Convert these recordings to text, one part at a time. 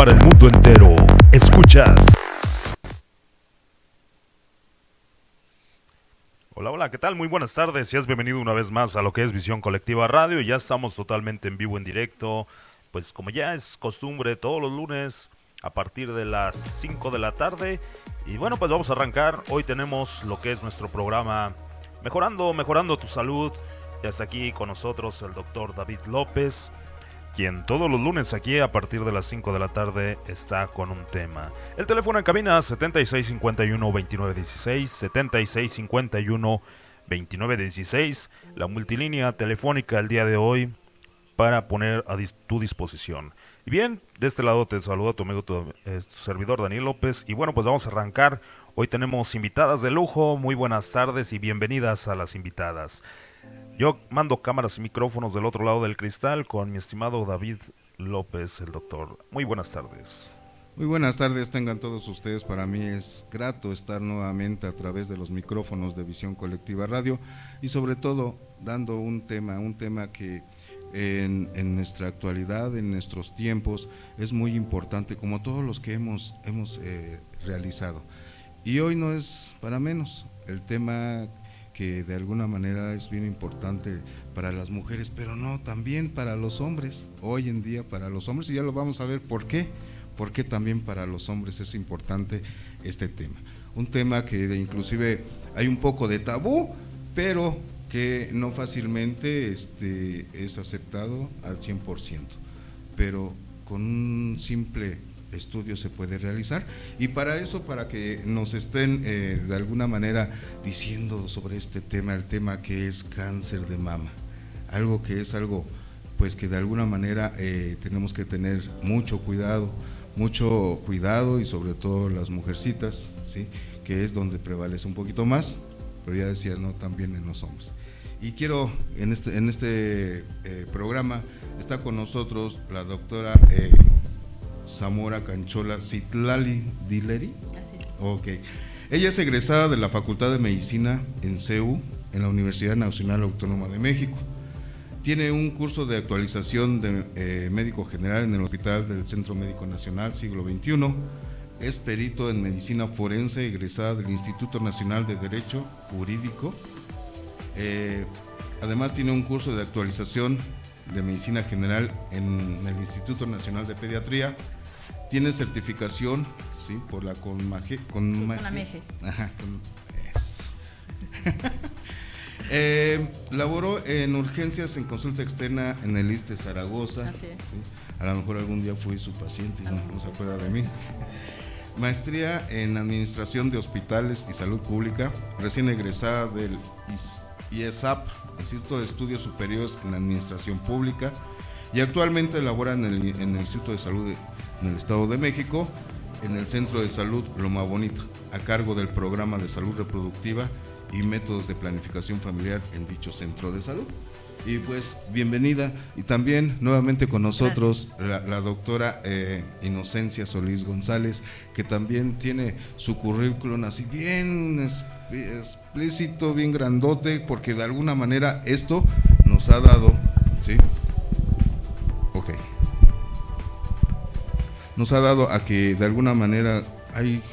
para el mundo entero. Escuchas. Hola, hola, ¿qué tal? Muy buenas tardes. Seas bienvenido una vez más a lo que es Visión Colectiva Radio. Ya estamos totalmente en vivo, en directo. Pues como ya es costumbre, todos los lunes a partir de las 5 de la tarde. Y bueno, pues vamos a arrancar. Hoy tenemos lo que es nuestro programa Mejorando tu Salud. Ya está aquí con nosotros el doctor David López, quien todos los lunes aquí a partir de las 5 de la tarde está con un tema. El teléfono en cabina 7651-2916, 7651-2916, la multilínea telefónica el día de hoy para poner a tu disposición. Y bien, de este lado te saluda tu amigo, tu servidor Daniel López, y bueno, pues vamos a arrancar. Hoy tenemos invitadas de lujo. Muy buenas tardes y bienvenidas a las invitadas. Yo mando cámaras y micrófonos del otro lado del cristal con mi estimado David López, el doctor. Muy buenas tardes. Muy buenas tardes, tengan todos ustedes. Para mí es grato estar nuevamente a través de los micrófonos de Visión Colectiva Radio y sobre todo dando un tema que en nuestra actualidad, en nuestros tiempos, es muy importante, como todos los que hemos realizado. Y hoy no es para menos el tema que de alguna manera es bien importante para las mujeres, pero no, también para los hombres, hoy en día para los hombres, y ya lo vamos a ver por qué también para los hombres es importante este tema. Un tema que inclusive hay un poco de tabú, pero que no fácilmente es aceptado al 100%, pero con un simple estudio se puede realizar, y para eso, para que nos estén de alguna manera diciendo sobre este tema, el tema que es cáncer de mama, algo pues que de alguna manera tenemos que tener mucho cuidado y sobre todo las mujercitas, ¿sí? Que es donde prevalece un poquito más, pero ya decía, no, también en los hombres. Y quiero, en este programa está con nosotros la doctora Zamora Canchola Citlali Dileri. Así es. Ok. Ella es egresada de la Facultad de Medicina en CEU, en la Universidad Nacional Autónoma de México. Tiene un curso de actualización de médico general en el Hospital del Centro Médico Nacional Siglo XXI. Es perito en medicina forense, egresada del Instituto Nacional de Derecho Jurídico. Además tiene un curso de actualización de medicina general en el Instituto Nacional de Pediatría. Tiene certificación, sí, por la CONAMEGE. Ajá, laboró en urgencias en consulta externa en el ISSSTE Zaragoza. Así es. ¿Sí? A lo mejor algún día fui su paciente y no se acuerda de mí. Maestría en Administración de Hospitales y Salud Pública, recién egresada del IESAP, Instituto de Estudios Superiores en Administración Pública, y actualmente labora en el Instituto de Salud en el Estado de México, en el Centro de Salud Loma Bonita, a cargo del Programa de Salud Reproductiva y Métodos de Planificación Familiar en dicho centro de salud. Y pues bienvenida, y también nuevamente con nosotros la doctora Inocencia Solís González, que también tiene su currículum así bien explícito, bien grandote, porque de alguna manera esto nos ha dado, ¿sí? Ok. Nos ha dado a que de alguna manera hay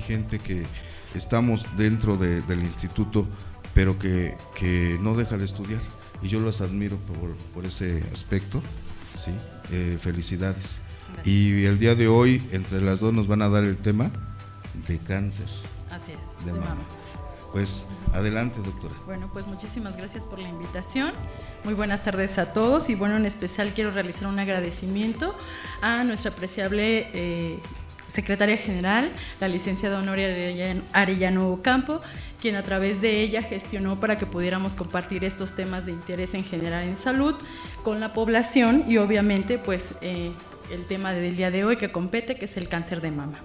gente que estamos dentro del instituto, pero que no deja de estudiar, y yo los admiro por ese aspecto, ¿sí? Felicidades. Gracias. Y el día de hoy, entre las dos, nos van a dar el tema de cáncer. Así es, de mama. Pues adelante, doctora. Bueno, pues muchísimas gracias por la invitación. Muy buenas tardes a todos, y bueno, en especial quiero realizar un agradecimiento a nuestra apreciable secretaria general, la licenciada Honoria Arellano Ocampo, quien a través de ella gestionó para que pudiéramos compartir estos temas de interés en general en salud con la población, y obviamente pues el tema del día de hoy que compete, que es el cáncer de mama.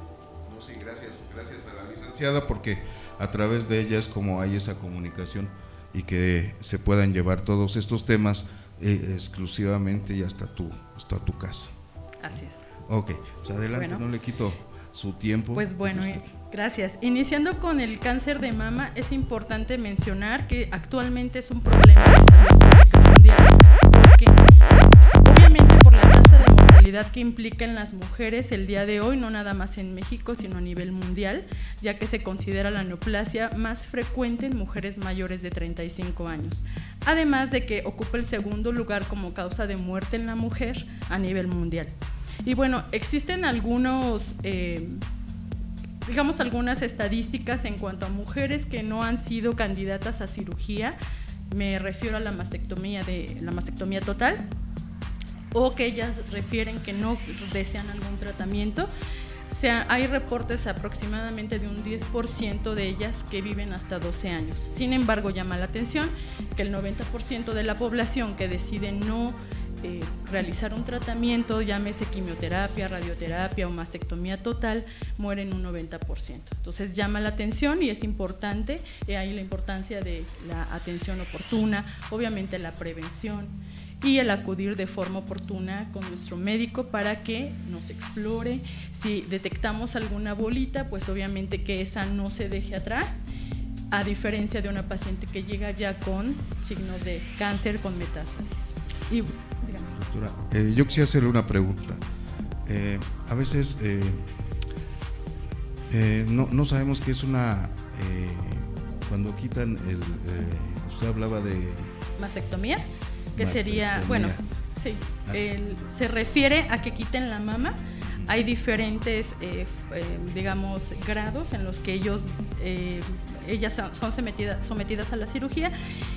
No, sí, gracias a la licenciada, porque a través de ella es como hay esa comunicación y que se puedan llevar todos estos temas exclusivamente y hasta tu casa. Así es. Ok, pues adelante, bueno, no le quito su tiempo. Pues bueno, gracias. Iniciando con el cáncer de mama, es importante mencionar que actualmente es un problema de salud pública mundial, porque obviamente por la tasa de mortalidad realidad que implica en las mujeres el día de hoy, no nada más en México, sino a nivel mundial, ya que se considera la neoplasia más frecuente en mujeres mayores de 35 años. Además de que ocupa el segundo lugar como causa de muerte en la mujer a nivel mundial. Y bueno, existen algunas estadísticas en cuanto a mujeres que no han sido candidatas a cirugía. Me refiero a la mastectomía total, o que ellas refieren que no desean algún tratamiento. Hay reportes aproximadamente de un 10% de ellas que viven hasta 12 años. Sin embargo, llama la atención que el 90% de la población que decide no realizar un tratamiento, llámese quimioterapia, radioterapia o mastectomía total, mueren un 90%. Entonces llama la atención y es importante, ahí la importancia de la atención oportuna, obviamente la prevención y el acudir de forma oportuna con nuestro médico para que nos explore. Si detectamos alguna bolita, pues obviamente que esa no se deje atrás, a diferencia de una paciente que llega ya con signos de cáncer con metástasis. Y, doctora, yo quisiera hacerle una pregunta. A veces no sabemos qué es una... cuando quitan usted hablaba de... ¿Mastectomía? Que sería, bueno, sí, se refiere a que quiten la mama. Hay diferentes, grados en los que ellas son sometidas a la cirugía,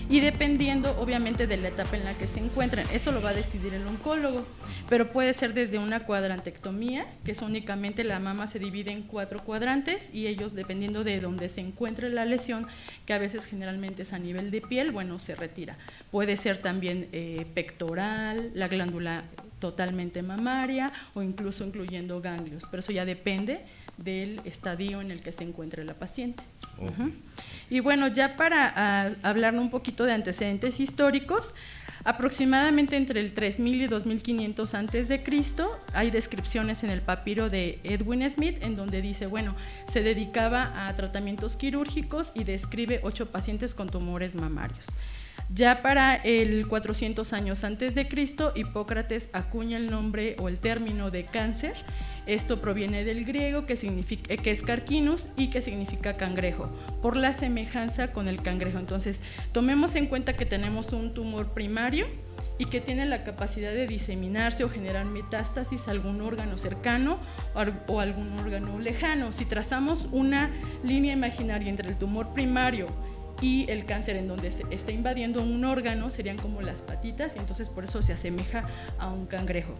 y dependiendo obviamente de la etapa en la que se encuentran, eso lo va a decidir el oncólogo, pero puede ser desde una cuadrantectomía, que es únicamente la mama se divide en 4 cuadrantes y ellos, dependiendo de donde se encuentre la lesión, que a veces generalmente es a nivel de piel, bueno, se retira. Puede ser también pectoral, la glándula totalmente mamaria o incluso incluyendo ganglios, pero eso ya depende del estadio en el que se encuentre la paciente. Okay. Y bueno, ya para hablar un poquito de antecedentes históricos, aproximadamente entre el 3000 y 2500 antes de Cristo hay descripciones en el papiro de Edwin Smith en donde dice, bueno, se dedicaba a tratamientos quirúrgicos y describe 8 pacientes con tumores mamarios. Ya para el 400 años antes de Cristo, Hipócrates acuña el nombre o el término de cáncer. Esto proviene del griego, que es carcinus y que significa cangrejo, por la semejanza con el cangrejo. Entonces, tomemos en cuenta que tenemos un tumor primario y que tiene la capacidad de diseminarse o generar metástasis a algún órgano cercano o algún órgano lejano. Si trazamos una línea imaginaria entre el tumor primario y el cáncer en donde se está invadiendo un órgano, serían como las patitas, y entonces por eso se asemeja a un cangrejo.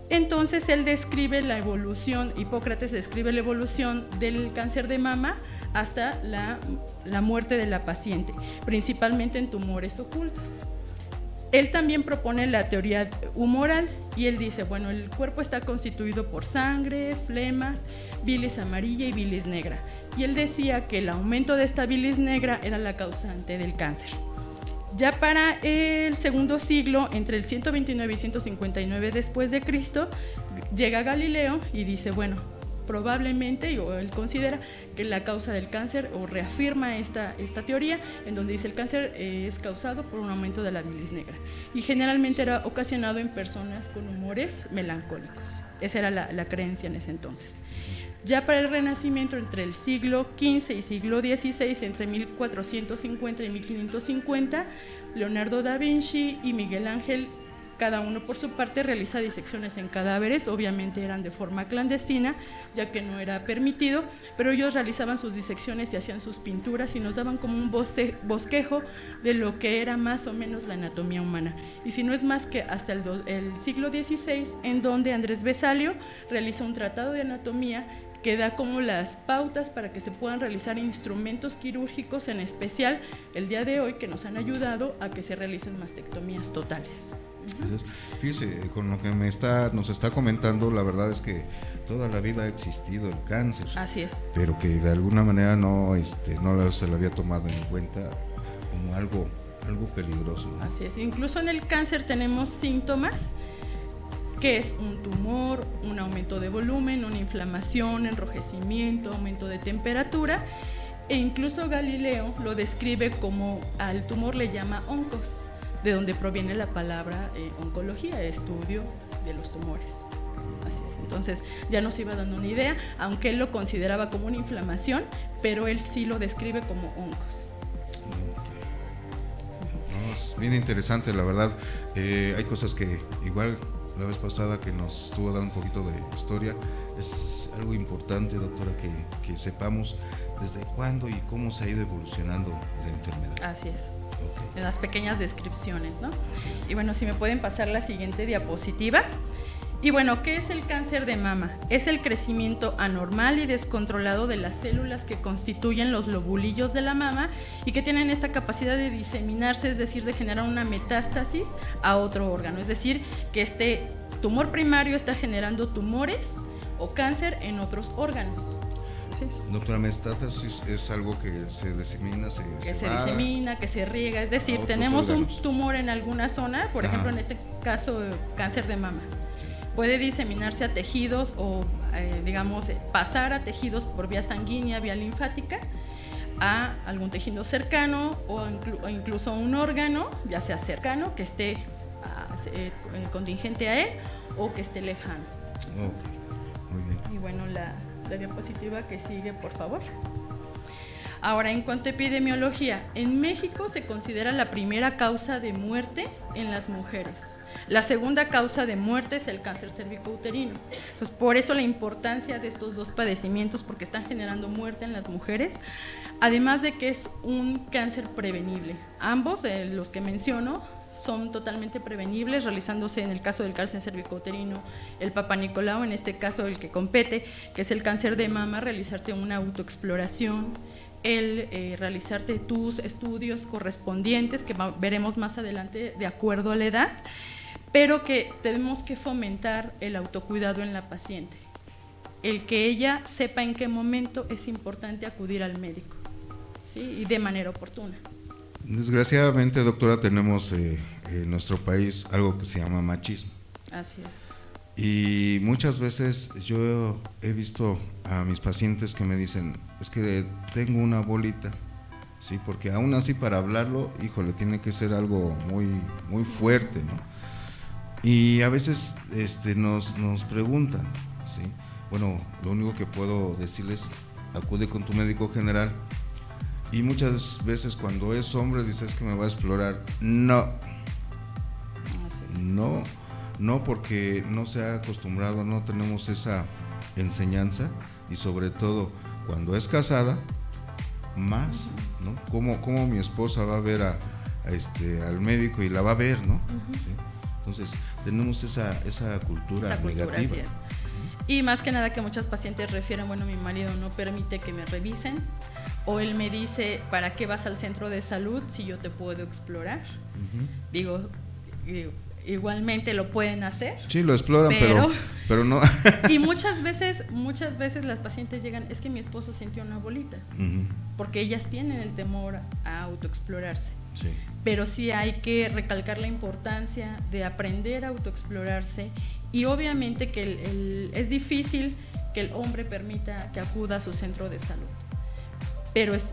Entonces él describe la evolución, Hipócrates describe la evolución del cáncer de mama hasta la muerte de la paciente, principalmente en tumores ocultos. Él también propone la teoría humoral y él dice, bueno, el cuerpo está constituido por sangre, flemas, bilis amarilla y bilis negra. Y él decía que el aumento de esta bilis negra era la causante del cáncer. Ya para el segundo siglo, entre el 129 y 159 después de Cristo, llega Galileo y dice, bueno, probablemente, o él considera que la causa del cáncer, o reafirma esta teoría, en donde dice el cáncer es causado por un aumento de la bilis negra, y generalmente era ocasionado en personas con humores melancólicos. Esa era la creencia en ese entonces. Ya para el Renacimiento, entre el siglo XV y siglo XVI, entre 1450 y 1550, Leonardo da Vinci y Miguel Ángel, cada uno por su parte, realiza disecciones en cadáveres. Obviamente eran de forma clandestina, ya que no era permitido, pero ellos realizaban sus disecciones y hacían sus pinturas y nos daban como un bosquejo de lo que era más o menos la anatomía humana. Y si no es más que hasta el siglo XVI, en donde Andrés Vesalio realiza un tratado de anatomía que da como las pautas para que se puedan realizar instrumentos quirúrgicos, en especial el día de hoy, que nos han ayudado a que se realicen mastectomías totales. Entonces, fíjese, con lo que nos está comentando, la verdad es que toda la vida ha existido el cáncer. Así es. Pero que de alguna manera no se lo había tomado en cuenta como algo peligroso, ¿no? Así es. Incluso en el cáncer tenemos síntomas, que es un tumor, un aumento de volumen, una inflamación, enrojecimiento, aumento de temperatura, e incluso Galileo lo describe como, al tumor le llama oncos, de donde proviene la palabra oncología, estudio de los tumores. Entonces ya nos iba dando una idea, aunque él lo consideraba como una inflamación, pero él sí lo describe como hongos. No, es bien interesante, la verdad. Hay cosas que igual la vez pasada que nos estuvo dando un poquito de historia, es algo importante, doctora, que sepamos desde cuándo y cómo se ha ido evolucionando la enfermedad. Así es. Okay. En las pequeñas descripciones, ¿no? Así es. Y bueno, si me pueden pasar la siguiente diapositiva. Y bueno, ¿qué es el cáncer de mama? Es el crecimiento anormal y descontrolado de las células que constituyen los lobulillos de la mama y que tienen esta capacidad de diseminarse, es decir, de generar una metástasis a otro órgano. Es decir, que este tumor primario está generando tumores o cáncer en otros órganos. Así es. Doctora, metástasis es algo que se disemina, que se disemina, que se riega, es decir, tenemos órganos. un tumor en alguna zona, por ejemplo, en este caso, cáncer de mama. Puede diseminarse a tejidos o, digamos, pasar a tejidos por vía sanguínea, vía linfática, a algún tejido cercano o incluso a un órgano, ya sea cercano, que esté contingente a él o que esté lejano. Okay. Muy bien. Y bueno, la diapositiva que sigue, por favor. Ahora, en cuanto a epidemiología, en México se considera la primera causa de muerte en las mujeres. La segunda causa de muerte es el cáncer cervicouterino. Entonces, por eso la importancia de estos dos padecimientos, porque están generando muerte en las mujeres, además de que es un cáncer prevenible. Ambos, los que menciono, son totalmente prevenibles, realizándose en el caso del cáncer cervicouterino, el Papa Nicolau, en este caso el que compete, que es el cáncer de mama, realizarte una autoexploración, realizarte tus estudios correspondientes, que veremos más adelante de acuerdo a la edad, pero que tenemos que fomentar el autocuidado en la paciente, el que ella sepa en qué momento es importante acudir al médico, ¿sí? Y de manera oportuna. Desgraciadamente, doctora, tenemos en nuestro país algo que se llama machismo. Así es. Y muchas veces yo he visto a mis pacientes que me dicen, es que tengo una bolita, ¿sí? Porque aún así para hablarlo, híjole, tiene que ser algo muy, muy fuerte, ¿no? Y a veces nos preguntan, ¿sí? Bueno, lo único que puedo decirles, acude con tu médico general. Y muchas veces cuando es hombre dices que me va a explorar. No, porque no se ha acostumbrado, no tenemos esa enseñanza, y sobre todo cuando es casada, más, ¿no? ¿Cómo mi esposa va a ver al médico y la va a ver, ¿no? ¿Sí? Entonces tenemos esa cultura negativa. Así es. Y más que nada que muchas pacientes refieren, bueno, mi marido no permite que me revisen, o él me dice, ¿para qué vas al centro de salud si yo te puedo explorar? Uh-huh. Digo, igualmente lo pueden hacer. Sí, lo exploran, pero no. Y muchas veces las pacientes llegan, es que mi esposo sintió una bolita, uh-huh, porque ellas tienen el temor a autoexplorarse. Sí. Pero sí hay que recalcar la importancia de aprender a autoexplorarse, y obviamente que es difícil que el hombre permita que acuda a su centro de salud, pero es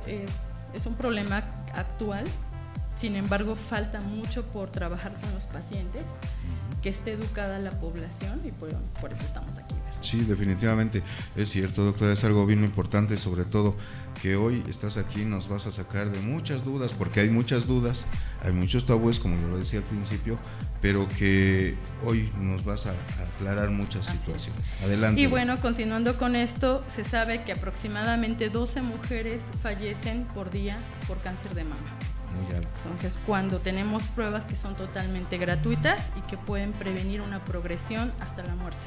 un problema actual. Sin embargo, falta mucho por trabajar con los pacientes, que esté educada la población, y por eso estamos aquí. ¿Verdad? Sí, definitivamente, es cierto, doctora, es algo bien importante, sobre todo que hoy estás aquí, nos vas a sacar de muchas dudas, porque hay muchas dudas, hay muchos tabúes, como yo lo decía al principio, pero que hoy nos vas a aclarar muchas situaciones. Adelante. Y bueno, continuando con esto, se sabe que aproximadamente 12 mujeres fallecen por día por cáncer de mama. Muy alto. Entonces, cuando tenemos pruebas que son totalmente gratuitas y que pueden prevenir una progresión hasta la muerte.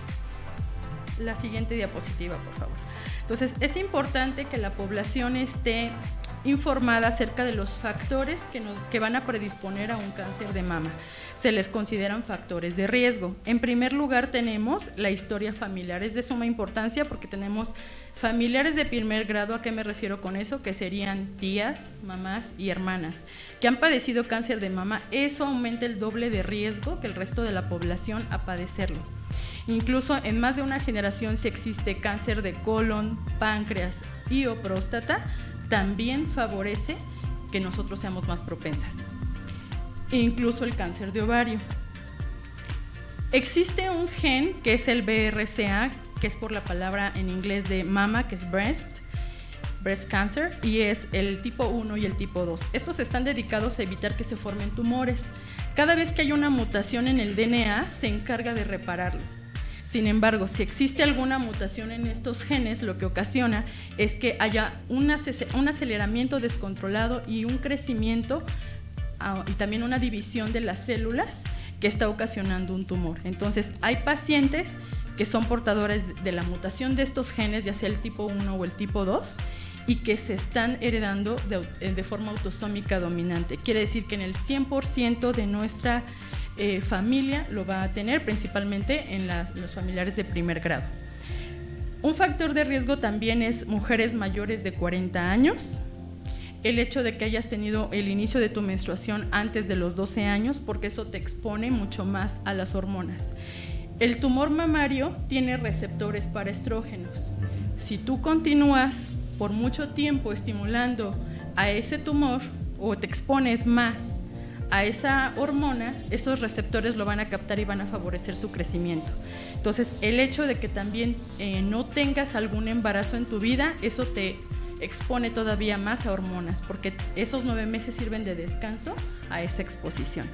La siguiente diapositiva, por favor. Entonces, es importante que la población esté informada acerca de los factores que van a predisponer a un cáncer de mama. Se les consideran factores de riesgo. En primer lugar, tenemos la historia familiar. Es de suma importancia porque tenemos familiares de primer grado. ¿A qué me refiero con eso? Que serían tías, mamás y hermanas que han padecido cáncer de mama. Eso aumenta el doble de riesgo que el resto de la población a padecerlo. Incluso en más de una generación, si existe cáncer de colon, páncreas y o próstata, también favorece que nosotros seamos más propensas. E incluso el cáncer de ovario. Existe un gen que es el BRCA, que es por la palabra en inglés de mama, que es breast cancer, y es el tipo 1 y el tipo 2. Estos están dedicados a evitar que se formen tumores. Cada vez que hay una mutación en el DNA, se encarga de repararlo. Sin embargo, si existe alguna mutación en estos genes, lo que ocasiona es que haya un aceleramiento descontrolado y un crecimiento y también una división de las células que está ocasionando un tumor. Entonces, hay pacientes que son portadores de la mutación de estos genes, ya sea el tipo 1 o el tipo 2, y que se están heredando de forma autosómica dominante. Quiere decir que en el 100% de nuestra familia lo va a tener, principalmente en los familiares de primer grado. Un factor de riesgo también es mujeres mayores de 40 años, el hecho de que hayas tenido el inicio de tu menstruación antes de los 12 años, porque eso te expone mucho más a las hormonas. El tumor mamario tiene receptores para estrógenos. Si tú continúas por mucho tiempo estimulando a ese tumor o te expones más a esa hormona, esos receptores lo van a captar y van a favorecer su crecimiento. Entonces, el hecho de que también no tengas algún embarazo en tu vida, eso te expone todavía más a hormonas, porque esos 9 meses sirven de descanso a esa exposición.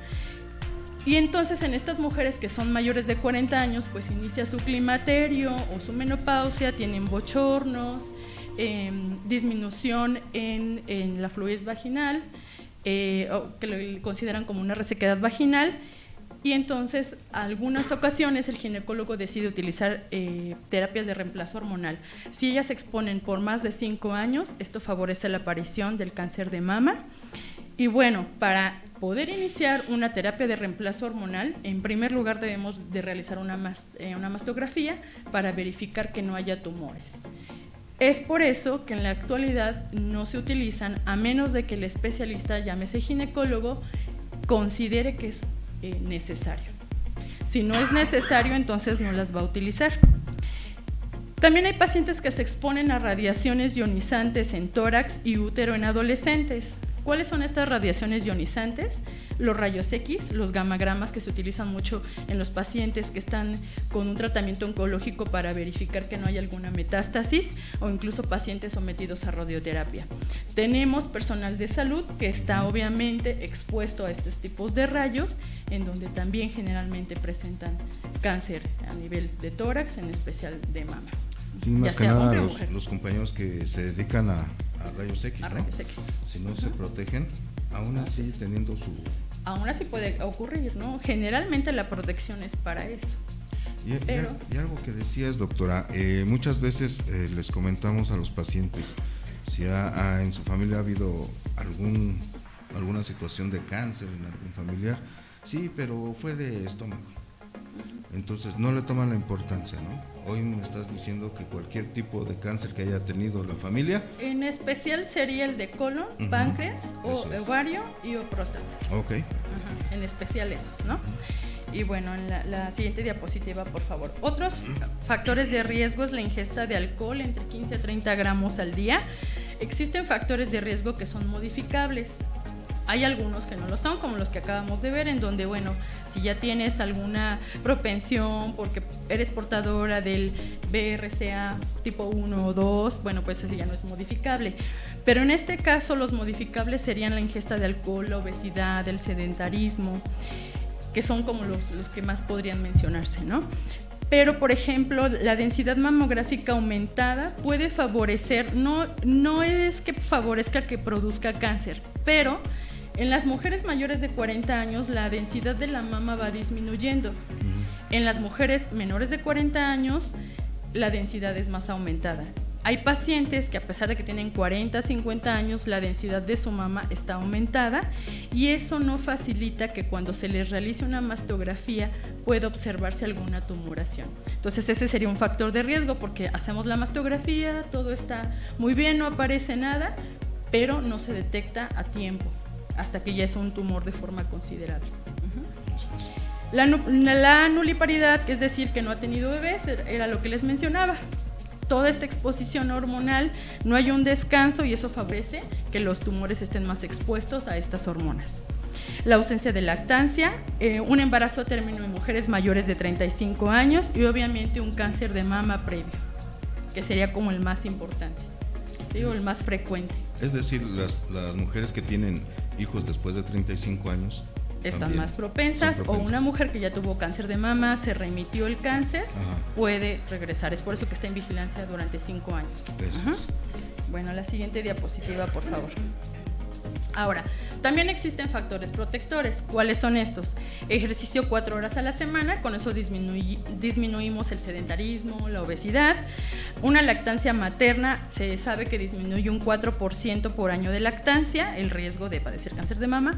Y entonces en estas mujeres que son mayores de 40 años, pues inicia su climaterio o su menopausia, tienen bochornos, disminución en la fluidez vaginal, o que lo consideran como una resequedad vaginal, y entonces algunas ocasiones el ginecólogo decide utilizar terapias de reemplazo hormonal. Si ellas se exponen por más de 5 años, esto favorece la aparición del cáncer de mama. Y bueno, para poder iniciar una terapia de reemplazo hormonal, en primer lugar debemos de realizar una mastografía para verificar que no haya tumores. Es por eso que en la actualidad no se utilizan, a menos de que el especialista, llámese ginecólogo, considere que es necesario. Si no es necesario, entonces no las va a utilizar. También hay pacientes que se exponen a radiaciones ionizantes en tórax y útero en adolescentes. ¿Cuáles son estas radiaciones ionizantes? Los rayos X, los gamagramas, que se utilizan mucho en los pacientes que están con un tratamiento oncológico para verificar que no hay alguna metástasis, o incluso pacientes sometidos a radioterapia. Tenemos personal de salud que está obviamente expuesto a estos tipos de rayos, en donde también generalmente presentan cáncer a nivel de tórax, en especial de mama. Sí, más que nada los compañeros que se dedican a rayos X, a ¿no? rayos X. Si no se protegen, aún así teniendo su... Aún así puede ocurrir, ¿no? Generalmente la protección es para eso. Y algo que decías, doctora, muchas veces les comentamos a los pacientes si en su familia ha habido alguna situación de cáncer en algún familiar. Sí, pero fue de estómago. Entonces no le toman la importancia, ¿no? Hoy me estás diciendo que cualquier tipo de cáncer que haya tenido la familia. En especial sería el de colon, páncreas, o ovario y o próstata. Ok. En especial esos, ¿no? Y bueno, en la siguiente diapositiva, por favor. Otros factores de riesgo es la ingesta de alcohol entre 15 a 30 gramos al día. Existen factores de riesgo que son modificables. Hay algunos que no lo son, como los que acabamos de ver, en donde, bueno, si ya tienes alguna propensión porque eres portadora del BRCA tipo 1 o 2, bueno, pues ese ya no es modificable. Pero en este caso los modificables serían la ingesta de alcohol, la obesidad, el sedentarismo, que son como los que más podrían mencionarse, ¿no? Pero, por ejemplo, la densidad mamográfica aumentada puede favorecer, no es que favorezca que produzca cáncer, pero en las mujeres mayores de 40 años la densidad de la mama va disminuyendo. En las mujeres menores de 40 años la densidad es más aumentada. Hay pacientes que a pesar de que tienen 40, 50 años, la densidad de su mama está aumentada y eso no facilita que cuando se les realice una mastografía pueda observarse alguna tumoración. Entonces ese sería un factor de riesgo porque hacemos la mastografía, todo está muy bien, no aparece nada, pero no se detecta a tiempo hasta que ya es un tumor de forma considerable. La nuliparidad, es decir, que no ha tenido bebés, era lo que les mencionaba. Toda esta exposición hormonal, no hay un descanso y eso favorece que los tumores estén más expuestos a estas hormonas. la ausencia de lactancia, un embarazo a término en mujeres mayores de 35 años y obviamente un cáncer de mama previo, que sería como el más importante, ¿sí? O el más frecuente. Es decir, las mujeres que tienen hijos después de 35 años están más propensas, o una mujer que ya tuvo cáncer de mama, se remitió el cáncer, puede regresar. Es por eso que está en vigilancia durante 5 años. Bueno, la siguiente diapositiva, por favor. Ahora, también existen factores protectores. ¿Cuáles son estos? Ejercicio 4 horas a la semana, con eso disminuimos el sedentarismo, la obesidad. Una lactancia materna, se sabe que disminuye un 4% por año de lactancia el riesgo de padecer cáncer de mama.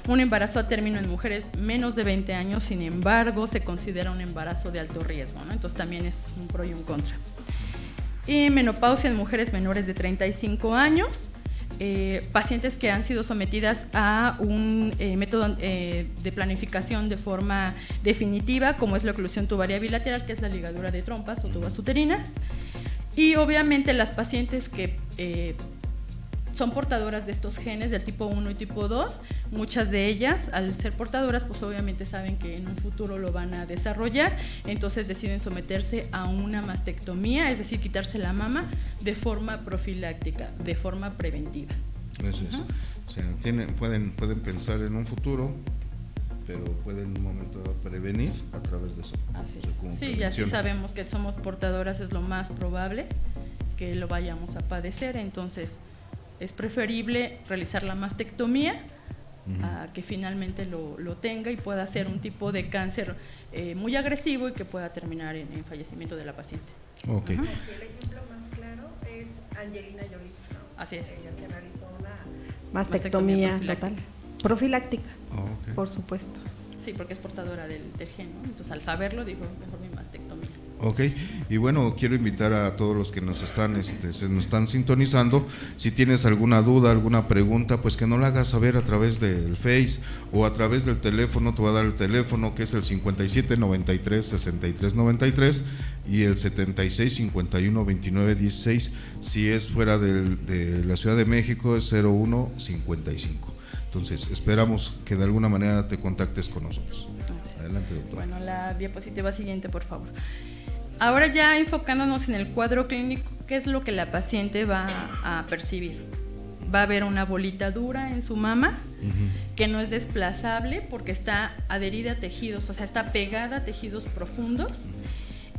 Un embarazo a término en mujeres menos de 20 años, sin embargo, se considera un embarazo de alto riesgo, ¿no? Entonces también es un pro y un contra. Y menopausia en mujeres menores de 35 años. Pacientes que han sido sometidas a un método de planificación de forma definitiva, como es la oclusión tubaria bilateral, que es la ligadura de trompas o tubas uterinas, y obviamente las pacientes que son portadoras de estos genes del tipo 1 y tipo 2, muchas de ellas, al ser portadoras, pues obviamente saben que en un futuro lo van a desarrollar, entonces deciden someterse a una mastectomía, es decir, quitarse la mama de forma profiláctica, de forma preventiva. Eso es. O sea, pueden pensar en un futuro, pero pueden en un momento dado prevenir a través de eso. Así es. Sí, ya sí sabemos que somos portadoras, es lo más probable que lo vayamos a padecer, entonces es preferible realizar la mastectomía a que finalmente lo tenga y pueda ser un tipo de cáncer muy agresivo y que pueda terminar en fallecimiento de la paciente. Okay. El ejemplo más claro es Angelina Jolie, ¿no? Así es. Ella se realizó una mastectomía total, profiláctica, por supuesto. Sí, porque es portadora del gen, ¿no? Entonces al saberlo dijo, mejor mi mastectomía. Ok, y bueno, quiero invitar a todos los que nos están sintonizando, si tienes alguna duda, alguna pregunta, pues que nos la hagas saber a través del Face o a través del teléfono. Te voy a dar el teléfono, que es el 57 93 63 93 y el 76 51 29 16. Si es fuera de la Ciudad de México, es 01 55. Entonces, esperamos que de alguna manera te contactes con nosotros. Adelante, doctora. Bueno, la diapositiva siguiente, por favor. Ahora ya enfocándonos en el cuadro clínico, ¿qué es lo que la paciente va a percibir? Va a ver una bolita dura en su mama, que no es desplazable porque está adherida a tejidos, o sea, está pegada a tejidos profundos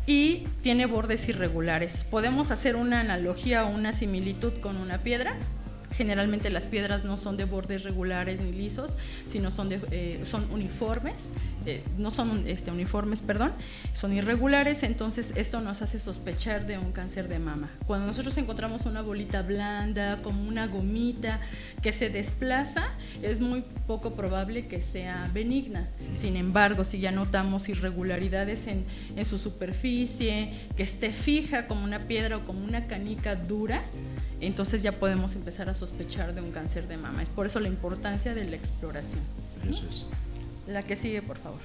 y tiene bordes irregulares. Podemos hacer una analogía o una similitud con una piedra. Generalmente las piedras no son de bordes regulares ni lisos, sino son uniformes, no son uniformes, perdón, son irregulares, entonces esto nos hace sospechar de un cáncer de mama. Cuando nosotros encontramos una bolita blanda, como una gomita que se desplaza, es muy poco probable que sea benigna. Sin embargo, si ya notamos irregularidades en su superficie, que esté fija como una piedra o como una canica dura, entonces ya podemos empezar a sospechar de un cáncer de mama. Es por eso la importancia de la exploración. Eso es. La que sigue, por favor.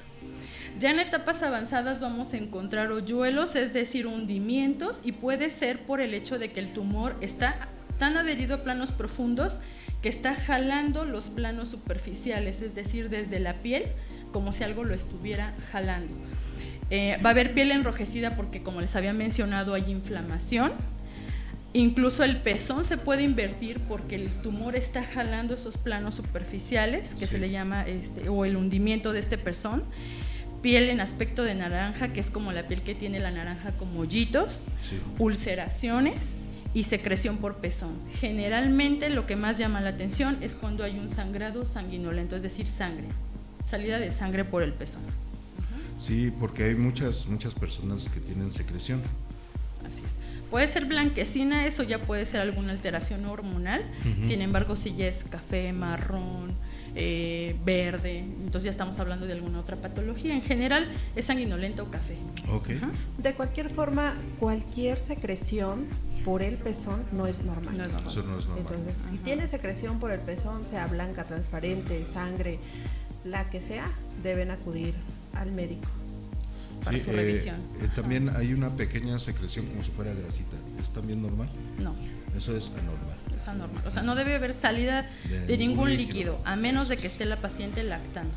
Ya en etapas avanzadas vamos a encontrar hoyuelos, es decir, hundimientos, y puede ser por el hecho de que el tumor está tan adherido a planos profundos que está jalando los planos superficiales, es decir, desde la piel, como si algo lo estuviera jalando. Va a haber piel enrojecida porque, como les había mencionado, hay inflamación. Incluso el pezón se puede invertir porque el tumor está jalando esos planos superficiales, que se le llama, o el hundimiento de este pezón. Piel en aspecto de naranja, que es como la piel que tiene la naranja como hoyitos, ulceraciones y secreción por pezón. Generalmente lo que más llama la atención es cuando hay un sangrado sanguinolento, es decir, sangre, salida de sangre por el pezón. Sí, porque hay muchas personas que tienen secreción. Así es. Puede ser blanquecina, eso ya puede ser alguna alteración hormonal, sin embargo, si ya es café, marrón, verde, entonces ya estamos hablando de alguna otra patología. En general es sanguinolenta o café. Okay. De cualquier forma, cualquier secreción por el pezón no es normal. No es normal. Eso no es normal. Entonces, si tiene secreción por el pezón, sea blanca, transparente, sangre, la que sea, deben acudir al médico. para su revisión. También hay una pequeña secreción como si fuera grasita. ¿Es también normal? No. Eso es anormal. Es anormal. O sea, no debe haber salida de ningún líquido, a menos de que esté la paciente lactando,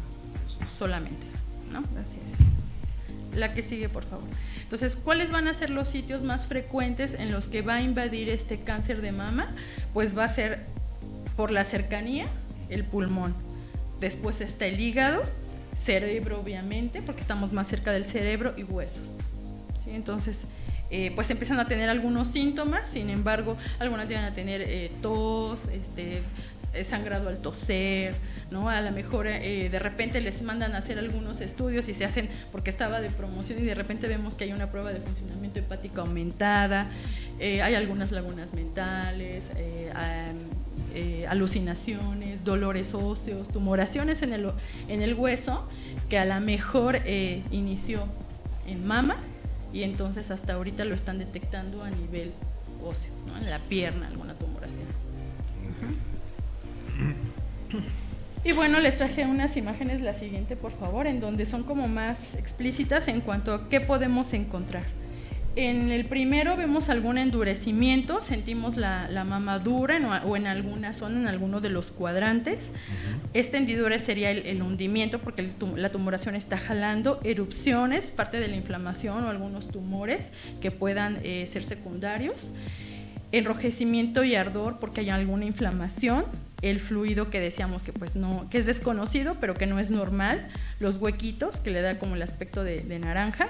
solamente, ¿no? Así es. La que sigue, por favor. Entonces, ¿cuáles van a ser los sitios más frecuentes en los que va a invadir este cáncer de mama? Pues va a ser por la cercanía, el pulmón. Después está el hígado, cerebro obviamente, porque estamos más cerca del cerebro, y huesos. ¿Sí? Entonces, pues empiezan a tener algunos síntomas, sin embargo, algunas llegan a tener tos, sangrado al toser, ¿no? A lo mejor de repente les mandan a hacer algunos estudios y se hacen porque estaba de promoción y de repente vemos que hay una prueba de funcionamiento hepático aumentada, hay algunas lagunas mentales, alucinaciones, dolores óseos, tumoraciones en el hueso que a lo mejor inició en mama y entonces hasta ahorita lo están detectando a nivel óseo, ¿no? En la pierna, alguna tumoración. Y bueno, les traje unas imágenes, la siguiente por favor, en donde son como más explícitas en cuanto a qué podemos encontrar. En el primero vemos algún endurecimiento, sentimos la mama dura o en alguna zona, en alguno de los cuadrantes. Esta hendidura sería el hundimiento porque la tumoración está jalando, erupciones, parte de la inflamación o algunos tumores que puedan ser secundarios. Enrojecimiento y ardor porque hay alguna inflamación, el fluido que decíamos que pues no, que es desconocido pero que no es normal, los huequitos que le da como el aspecto de naranja,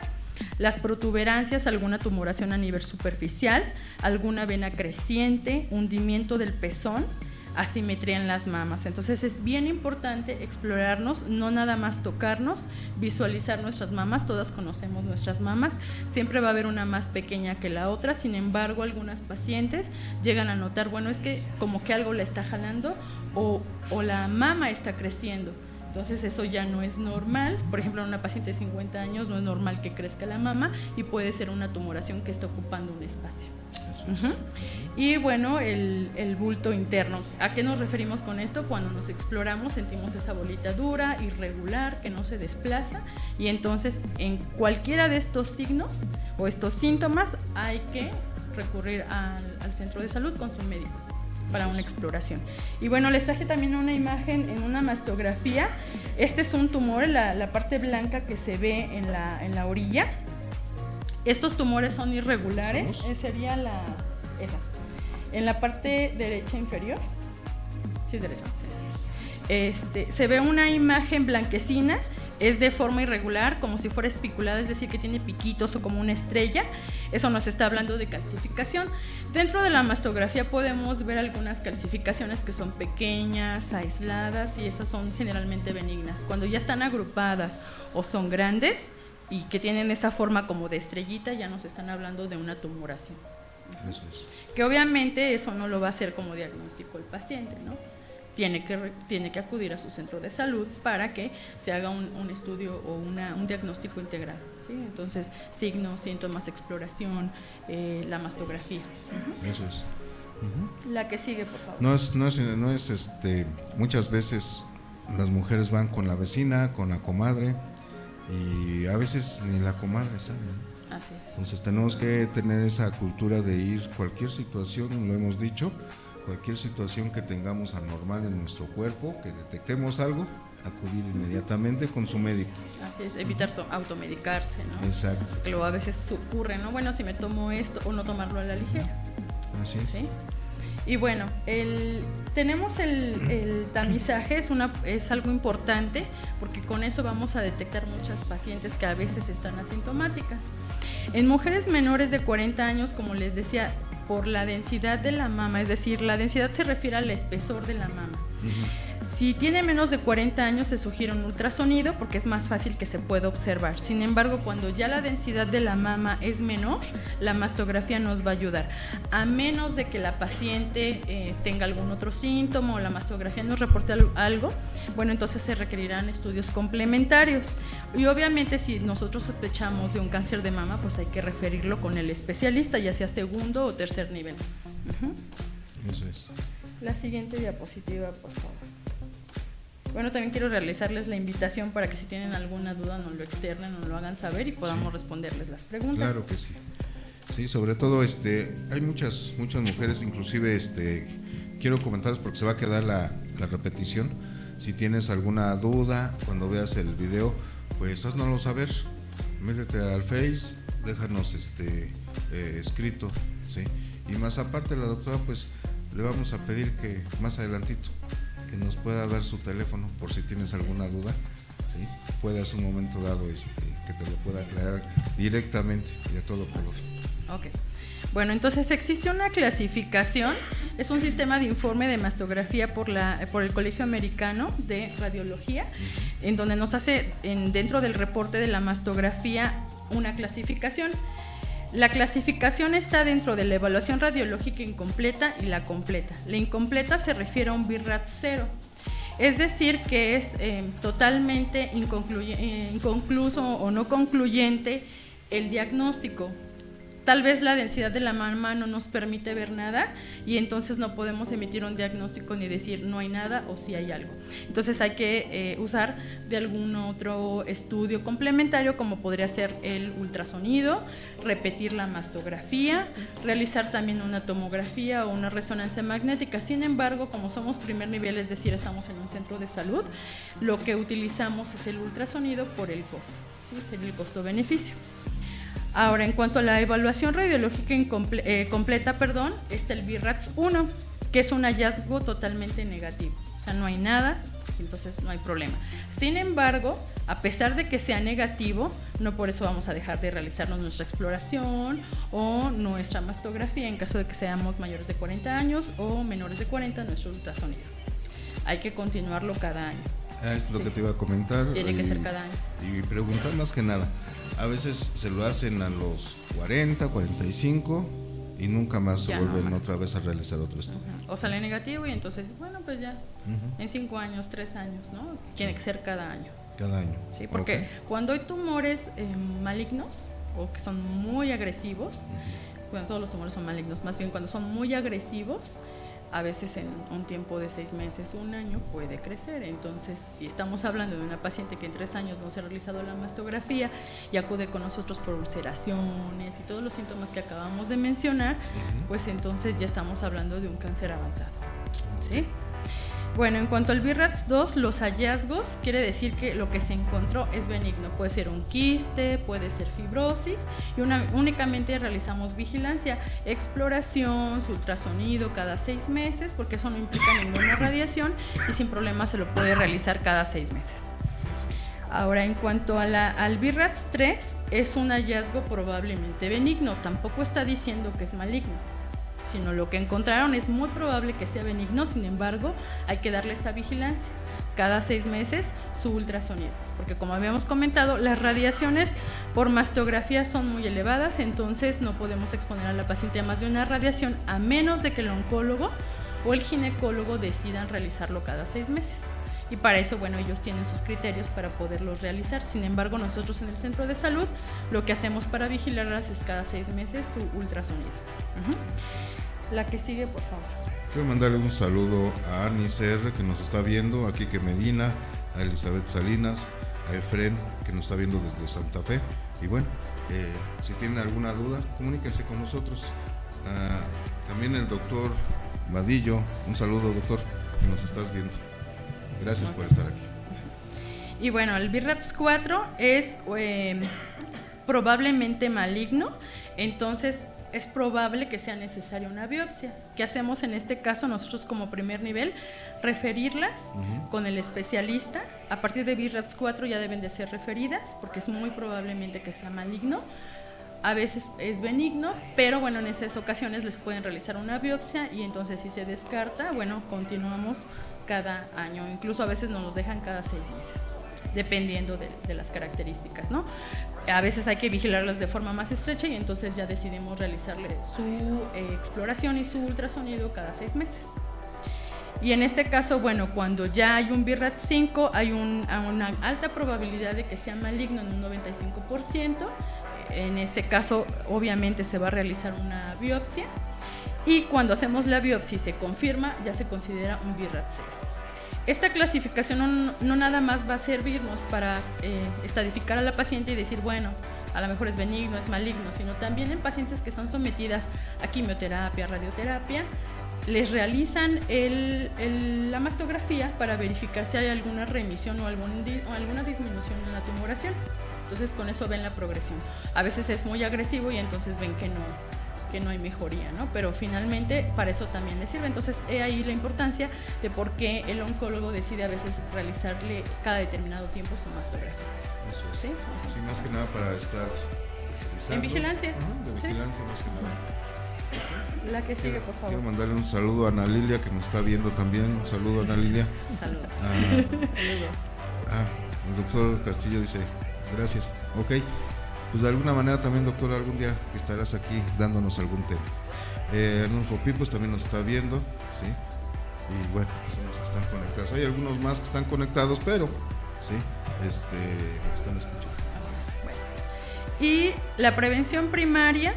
las protuberancias, alguna tumoración a nivel superficial, alguna vena creciente, hundimiento del pezón, asimetría en las mamas. Entonces es bien importante explorarnos, no nada más tocarnos, visualizar nuestras mamas, todas conocemos nuestras mamas, siempre va a haber una más pequeña que la otra, sin embargo algunas pacientes llegan a notar, bueno, es que como que algo la está jalando o la mama está creciendo. Entonces eso ya no es normal, por ejemplo en una paciente de 50 años no es normal que crezca la mama y puede ser una tumoración que está ocupando un espacio. Y bueno, el bulto interno, ¿a qué nos referimos con esto? Cuando nos exploramos sentimos esa bolita dura, irregular, que no se desplaza y entonces en cualquiera de estos signos o estos síntomas hay que recurrir al centro de salud con su médico para una exploración. Y bueno, les traje también una imagen en una mastografía. Este es un tumor, la parte blanca que se ve en la orilla. Estos tumores son irregulares, sería esa. En la parte derecha inferior, sí, derecha. Se ve una imagen blanquecina, es de forma irregular, como si fuera espiculada, es decir, que tiene piquitos o como una estrella. Eso nos está hablando de calcificación. Dentro de la mastografía podemos ver algunas calcificaciones que son pequeñas, aisladas, y esas son generalmente benignas. Cuando ya están agrupadas o son grandes y que tienen esa forma como de estrellita, ya nos están hablando de una tumoración. Eso es. Que obviamente eso no lo va a hacer como diagnóstico el paciente, ¿no? Tiene que acudir a su centro de salud para que se haga un estudio o un diagnóstico integral, ¿sí? Entonces, signos, síntomas, exploración, la mastografía. Eso es. La que sigue, por favor. No es muchas veces las mujeres van con la vecina, con la comadre y a veces ni la comadre sabe, ¿no? Así es. Entonces tenemos que tener esa cultura de ir cualquier situación, lo hemos dicho, cualquier situación que tengamos anormal en nuestro cuerpo, que detectemos algo, acudir inmediatamente con su médico. Así es, evitar automedicarse, ¿no? Exacto. Porque luego a veces ocurre, ¿no? Bueno, si me tomo esto, o no tomarlo a la ligera. Así es. ¿Sí? Y bueno, tenemos el tamizaje, es algo importante, porque con eso vamos a detectar muchas pacientes que a veces están asintomáticas. En mujeres menores de 40 años, como les decía, por la densidad de la mama, es decir, la densidad se refiere al espesor de la mama. Si tiene menos de 40 años se sugiere un ultrasonido porque es más fácil que se pueda observar. Sin embargo, cuando ya la densidad de la mama es menor, la mastografía nos va a ayudar. A menos de que la paciente tenga algún otro síntoma o la mastografía nos reporte algo, bueno, entonces se requerirán estudios complementarios. Y obviamente si nosotros sospechamos de un cáncer de mama, pues hay que referirlo con el especialista, ya sea segundo o tercer nivel. Eso es. La siguiente diapositiva, por favor. Bueno, también quiero realizarles la invitación para que si tienen alguna duda nos lo externen, nos lo hagan saber y podamos responderles las preguntas. Claro que sí. Sí, sobre todo hay muchas mujeres, inclusive quiero comentarles porque se va a quedar la repetición. Si tienes alguna duda cuando veas el video, pues haznoslo saber. Métete al Face, déjanos escrito, ¿sí? Y más aparte la doctora, pues le vamos a pedir que más adelantito que nos pueda dar su teléfono por si tienes alguna duda, ¿sí? Puedas un momento dado que te lo pueda aclarar directamente y a todo color. Ok. Bueno, entonces existe una clasificación, es un sistema de informe de mastografía por el Colegio Americano de Radiología, en donde nos hace dentro del reporte de la mastografía una clasificación. La clasificación está dentro de la evaluación radiológica incompleta y la completa. La incompleta se refiere a un BIRAT 0, es decir, que es totalmente inconcluso o no concluyente el diagnóstico. Tal vez la densidad de la mama no nos permite ver nada y entonces no podemos emitir un diagnóstico ni decir no hay nada o sí hay algo. Entonces hay que usar de algún otro estudio complementario como podría ser el ultrasonido, repetir la mastografía, realizar también una tomografía o una resonancia magnética. Sin embargo, como somos primer nivel, es decir, estamos en un centro de salud, lo que utilizamos es el ultrasonido por el costo, ¿sí? Sería el costo-beneficio. Ahora, en cuanto a la evaluación radiológica completa, está el BIRATS 1, que es un hallazgo totalmente negativo, o sea, no hay nada, entonces no hay problema. Sin embargo, a pesar de que sea negativo, no por eso vamos a dejar de realizarnos nuestra exploración o nuestra mastografía en caso de que seamos mayores de 40 años o menores de 40, nuestro ultrasonido. Hay que continuarlo cada año. Es lo que te iba a comentar. Tiene que ser cada año. Y preguntar más que nada. A veces se lo hacen a los 40, 45 y nunca más se vuelven otra vez a realizar otro estudio. O sale negativo y entonces, bueno, pues ya, en 5 años, 3 años, ¿no? Tiene que ser cada año. Cada año. Sí, porque cuando hay tumores malignos o que son muy agresivos, bueno, todos los tumores son malignos, más bien cuando son muy agresivos, a veces en un tiempo de 6 meses, 1 año puede crecer. Entonces, si estamos hablando de una paciente que en 3 años no se ha realizado la mastografía y acude con nosotros por ulceraciones y todos los síntomas que acabamos de mencionar, pues entonces ya estamos hablando de un cáncer avanzado, ¿sí? Bueno, en cuanto al BIRATS 2, los hallazgos quiere decir que lo que se encontró es benigno. Puede ser un quiste, puede ser fibrosis y únicamente realizamos vigilancia, exploración, su ultrasonido cada 6 meses, porque eso no implica ninguna radiación y sin problema se lo puede realizar cada 6 meses. Ahora, en cuanto a al BIRATS 3, es un hallazgo probablemente benigno, tampoco está diciendo que es maligno, sino lo que encontraron es muy probable que sea benigno. Sin embargo, hay que darle esa vigilancia cada 6 meses, su ultrasonido, porque como habíamos comentado, las radiaciones por mastografía son muy elevadas, entonces no podemos exponer a la paciente a más de una radiación a menos de que el oncólogo o el ginecólogo decidan realizarlo cada 6 meses. Y para eso, bueno, ellos tienen sus criterios para poderlos realizar. Sin embargo, nosotros en el centro de salud lo que hacemos para vigilarlas es cada 6 meses su ultrasonido. La que sigue, por favor. Quiero mandarle un saludo a Anis R, que nos está viendo, a Quique Medina, a Elizabeth Salinas, a Efren, que nos está viendo desde Santa Fe. Y bueno, si tienen alguna duda, comuníquense con nosotros. También el doctor Vadillo, un saludo, doctor, que nos estás viendo. Gracias por estar aquí. Y bueno, el BIRATS 4 es probablemente maligno, entonces es probable que sea necesaria una biopsia. ¿Qué hacemos en este caso nosotros como primer nivel? Referirlas con el especialista. A partir de BIRATS 4 ya deben de ser referidas porque es muy probablemente que sea maligno. A veces es benigno, pero bueno, en esas ocasiones les pueden realizar una biopsia y entonces si se descarta, bueno, continuamos cada año. Incluso a veces nos los dejan cada 6 meses, dependiendo de las características, ¿no? A veces hay que vigilarlas de forma más estrecha y entonces ya decidimos realizarle su exploración y su ultrasonido cada 6 meses. Y en este caso, bueno, cuando ya hay un BIRATS 5, hay una alta probabilidad de que sea maligno en un 95%. En ese caso, obviamente, se va a realizar una biopsia. Y cuando hacemos la biopsia y se confirma, ya se considera un BIRATS 6. Esta clasificación no nada más va a servirnos para estadificar a la paciente y decir, bueno, a lo mejor es benigno, es maligno, sino también en pacientes que son sometidas a quimioterapia, radioterapia, les realizan la mastografía para verificar si hay alguna remisión o alguna disminución en la tumoración. Entonces con eso ven la progresión. A veces es muy agresivo y entonces ven que no hay mejoría, ¿no? Pero finalmente para eso también les sirve. Entonces he ahí la importancia de por qué el oncólogo decide a veces realizarle cada determinado tiempo su mastografía. Eso es. ¿Sí? Sí, más que nada para estar en vigilancia. De vigilancia, más que nada. La que sigue, por favor. Quiero mandarle un saludo a Ana Lilia, que nos está viendo también. Un saludo a Ana Lilia. Saludos. El doctor Castillo dice, gracias. Ok, pues de alguna manera también, doctor, algún día estarás aquí dándonos algún tema. Arnulfo Pipos también nos está viendo, ¿sí? Y bueno, son los que están conectados. Hay algunos más que están conectados, pero, sí, nos están escuchando. Y la prevención primaria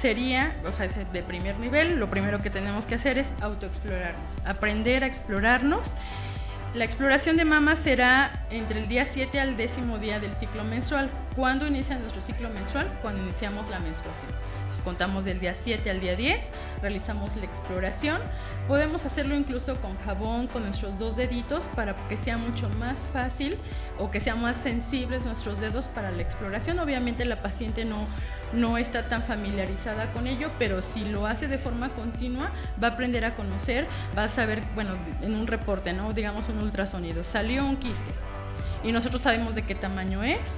sería, o sea, es de primer nivel. Lo primero que tenemos que hacer es autoexplorarnos, aprender a explorarnos. La exploración de mama será entre el día 7 al 10º día del ciclo menstrual. ¿Cuándo inicia nuestro ciclo menstrual? Cuando iniciamos la menstruación. Entonces, contamos del día 7 al día 10, realizamos la exploración. Podemos hacerlo incluso con jabón, con nuestros 2 deditos, para que sea mucho más fácil o que sean más sensibles nuestros dedos para la exploración. Obviamente la paciente no está tan familiarizada con ello, pero si lo hace de forma continua, va a aprender a conocer, va a saber, bueno, en un reporte, ¿no? Digamos un ultrasonido, salió un quiste y nosotros sabemos de qué tamaño es.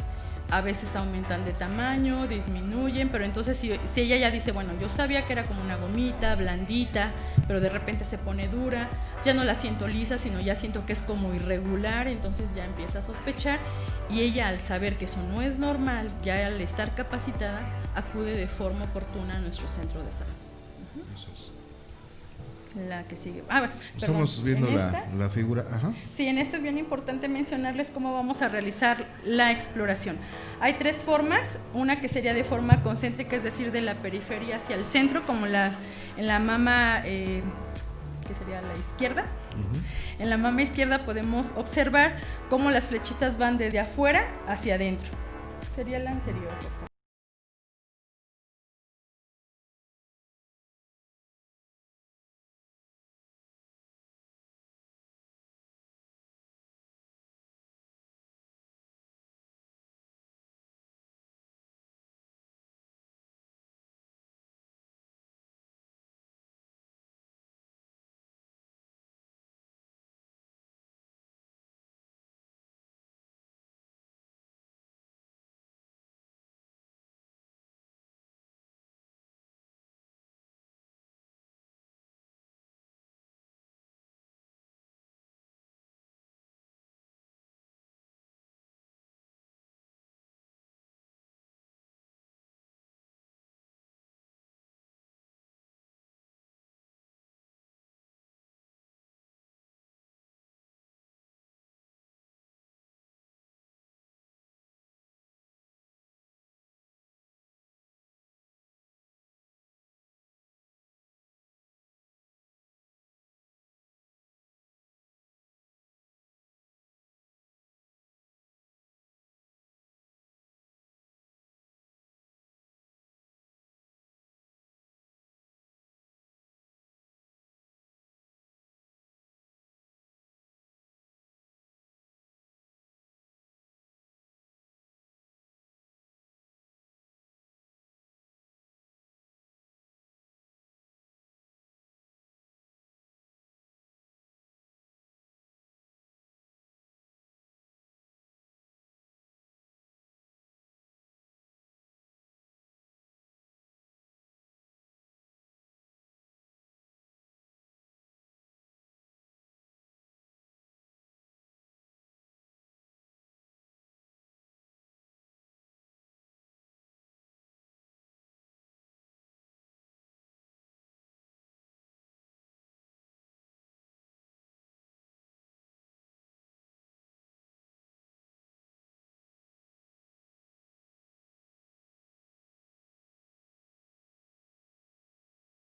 A veces aumentan de tamaño, disminuyen, pero entonces si ella ya dice, bueno, yo sabía que era como una gomita, blandita, pero de repente se pone dura, ya no la siento lisa, sino ya siento que es como irregular, entonces ya empieza a sospechar, y ella al saber que eso no es normal, ya al estar capacitada, acude de forma oportuna a nuestro centro de salud. Eso es. La que sigue. Estamos viendo la figura. Ajá. Sí, en esta es bien importante mencionarles cómo vamos a realizar la exploración. Hay 3 formas, una que sería de forma concéntrica, es decir, de la periferia hacia el centro, como en la mama, que sería la izquierda. Uh-huh. En la mama izquierda podemos observar cómo las flechitas van desde afuera hacia adentro. Sería la anterior, por favor.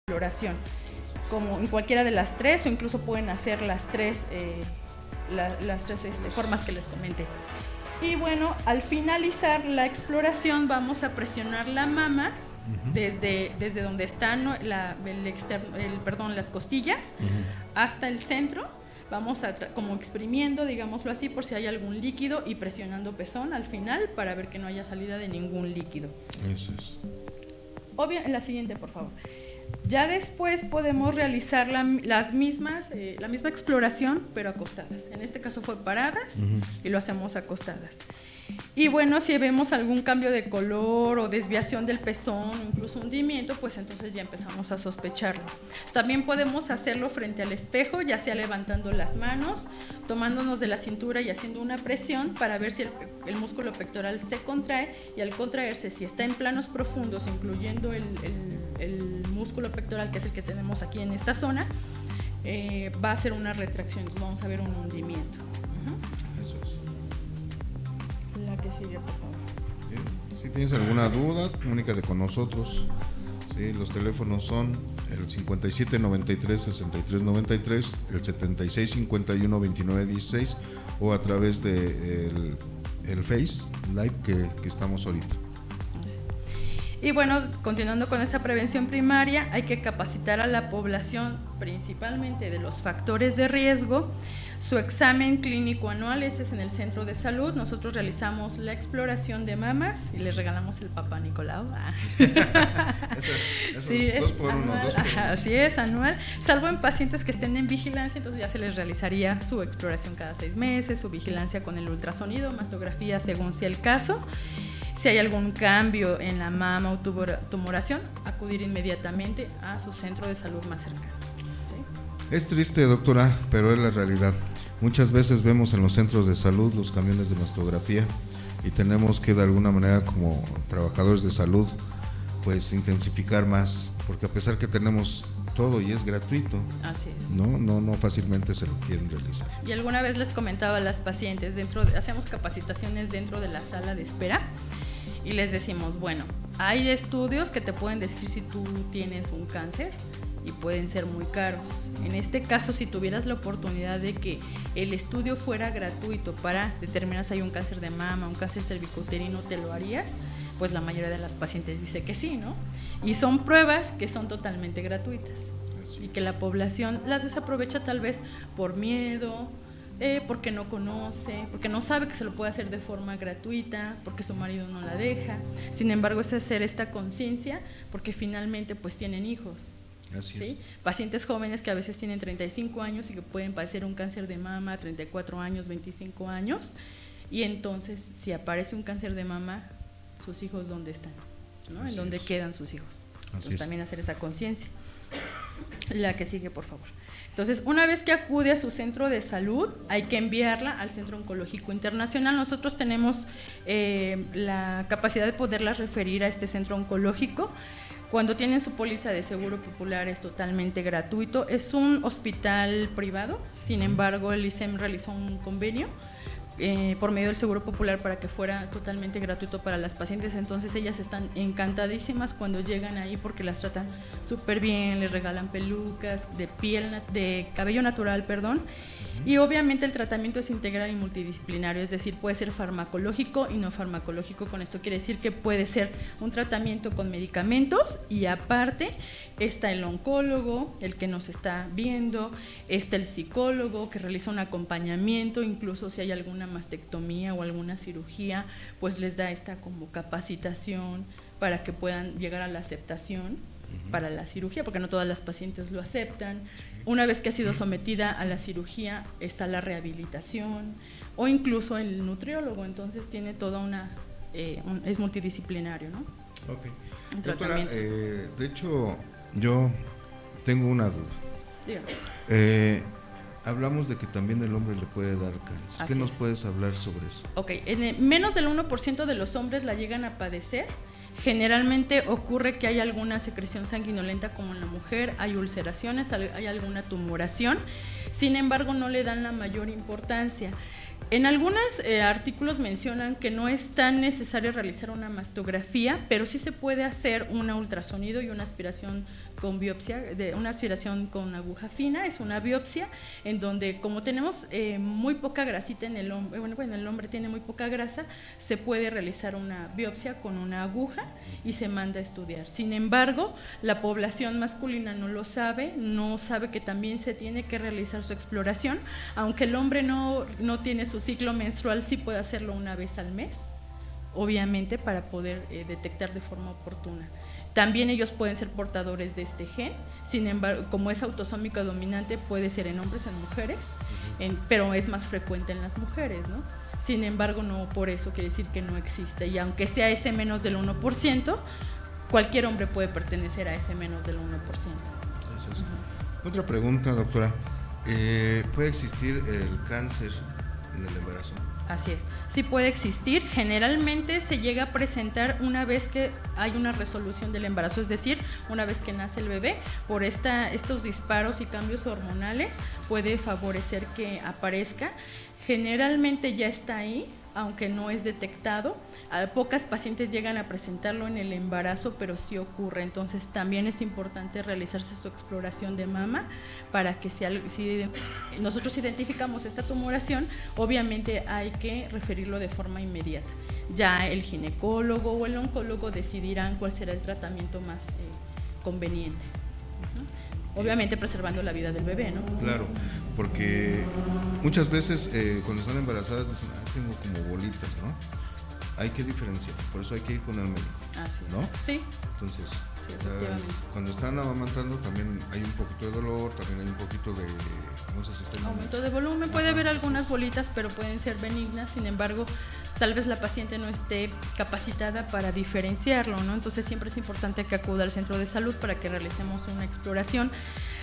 Exploración, como en cualquiera de las 3, o incluso pueden hacer las 3 las tres formas que les comenté. Y bueno, al finalizar la exploración vamos a presionar la mama desde donde están las costillas hasta el centro. Vamos a como exprimiendo, digámoslo así, por si hay algún líquido y presionando pezón al final para ver que no haya salida de ningún líquido. Eso es. La siguiente, por favor. Ya después podemos realizar la misma exploración, pero acostadas. En este caso fue paradas y lo hacemos acostadas. Y bueno, si vemos algún cambio de color o desviación del pezón, incluso hundimiento, pues entonces ya empezamos a sospecharlo. También podemos hacerlo frente al espejo, ya sea levantando las manos, tomándonos de la cintura y haciendo una presión para ver si el músculo pectoral se contrae, y al contraerse, si está en planos profundos, incluyendo el músculo pectoral, que es el que tenemos aquí en esta zona, va a ser una retracción, entonces vamos a ver un hundimiento. Eso es. La que sigue, por favor. Si tienes alguna duda, comunícate con nosotros. Sí, los teléfonos son el 5793-6393, el 7651-2916 o a través de el Face Live que estamos ahorita. Y bueno, continuando con esta prevención primaria, hay que capacitar a la población principalmente de los factores de riesgo. Su examen clínico anual, ese es en el centro de salud. Nosotros realizamos la exploración de mamas y les regalamos el Papá Nicolau. Sí, es 2 por 1. Así es, anual. Salvo en pacientes que estén en vigilancia, entonces ya se les realizaría su exploración cada 6 meses, su vigilancia con el ultrasonido, mastografía según sea el caso. Si hay algún cambio en la mama o tumoración, acudir inmediatamente a su centro de salud más cercano. ¿Sí? Es triste, doctora, pero es la realidad. Muchas veces vemos en los centros de salud los camiones de mastografía y tenemos que de alguna manera como trabajadores de salud pues intensificar más, porque a pesar que tenemos todo y es gratuito, así es. No fácilmente se lo quieren realizar. Y alguna vez les comentaba a las pacientes, hacemos capacitaciones dentro de la sala de espera y les decimos, bueno, hay estudios que te pueden decir si tú tienes un cáncer y pueden ser muy caros. En este caso, si tuvieras la oportunidad de que el estudio fuera gratuito para determinar si hay un cáncer de mama, un cáncer cervicuterino, ¿te lo harías? Pues la mayoría de las pacientes dice que sí, ¿no? Y son pruebas que son totalmente gratuitas y que la población las desaprovecha tal vez por miedo, porque no conoce, porque no sabe que se lo puede hacer de forma gratuita, porque su marido no la deja. Sin embargo, es hacer esta conciencia porque finalmente pues tienen hijos. Así ¿sí? es. Pacientes jóvenes que a veces tienen 35 años y que pueden padecer un cáncer de mama a 34 años, 25 años, y entonces si aparece un cáncer de mama, sus hijos ¿dónde están? ¿No? ¿En dónde quedan sus hijos? Entonces también hacer esa conciencia. La que sigue, por favor. Entonces, una vez que acude a su centro de salud, hay que enviarla al Centro Oncológico Internacional. Nosotros tenemos la capacidad de poderla referir a este centro oncológico. Cuando tienen su póliza de seguro popular es totalmente gratuito. Es un hospital privado, sin embargo el ISEM realizó un convenio por medio del seguro popular para que fuera totalmente gratuito para las pacientes. Entonces ellas están encantadísimas cuando llegan ahí porque las tratan súper bien, les regalan pelucas de cabello natural, y obviamente el tratamiento es integral y multidisciplinario, es decir, puede ser farmacológico y no farmacológico. Con esto quiere decir que puede ser un tratamiento con medicamentos y aparte está el oncólogo, el que nos está viendo, está el psicólogo que realiza un acompañamiento, incluso si hay alguna mastectomía o alguna cirugía, pues les da esta como capacitación para que puedan llegar a la aceptación para la cirugía, porque no todas las pacientes lo aceptan. Una vez que ha sido sometida a la cirugía está la rehabilitación o incluso el nutriólogo, entonces tiene toda es multidisciplinario, ¿no? Ok. Doctora, de hecho yo tengo una duda. Dígame. Hablamos de que también el hombre le puede dar cáncer. ¿Qué nos puedes hablar sobre eso? Ok, menos del 1% de los hombres la llegan a padecer. Generalmente ocurre que hay alguna secreción sanguinolenta como en la mujer, hay ulceraciones, hay alguna tumoración, sin embargo no le dan la mayor importancia. En algunos artículos mencionan que no es tan necesario realizar una mastografía, pero sí se puede hacer un ultrasonido y una aspiración con biopsia, de una aspiración con aguja fina, es una biopsia en donde como tenemos muy poca grasita en el hombre, bueno, el hombre tiene muy poca grasa, se puede realizar una biopsia con una aguja y se manda a estudiar. Sin embargo, la población masculina no lo sabe, no sabe que también se tiene que realizar su exploración, aunque el hombre no tiene su ciclo menstrual, sí puede hacerlo una vez al mes, obviamente para poder detectar de forma oportuna. También ellos pueden ser portadores de este gen, sin embargo, como es autosómico dominante, puede ser en hombres, en mujeres, pero es más frecuente en las mujeres, ¿no? Sin embargo, no por eso quiere decir que no existe, y aunque sea ese menos del 1%, cualquier hombre puede pertenecer a ese menos del 1%. Eso es. Otra pregunta, doctora, ¿puede existir el cáncer en el embarazo? Así es, sí puede existir, generalmente se llega a presentar una vez que hay una resolución del embarazo, es decir, una vez que nace el bebé, por estos disparos y cambios hormonales puede favorecer que aparezca, generalmente ya está ahí, aunque no es detectado, pocas pacientes llegan a presentarlo en el embarazo, pero sí ocurre, entonces también es importante realizarse su exploración de mama para que si nosotros identificamos esta tumoración, obviamente hay que referirlo de forma inmediata. Ya el ginecólogo o el oncólogo decidirán cuál será el tratamiento más conveniente. Obviamente preservando la vida del bebé, ¿no? Claro, porque muchas veces cuando están embarazadas dicen, tengo como bolitas, ¿no? Hay que diferenciar, por eso hay que ir con el médico, ¿no? Sí. Entonces, sí, cuando están amamantando también hay un poquito de dolor, también hay un poquito de, no sé si estoy... Aumento de volumen, puede haber algunas bolitas, pero pueden ser benignas, sin embargo, tal vez la paciente no esté capacitada para diferenciarlo, ¿no? Entonces siempre es importante que acuda al centro de salud para que realicemos una exploración.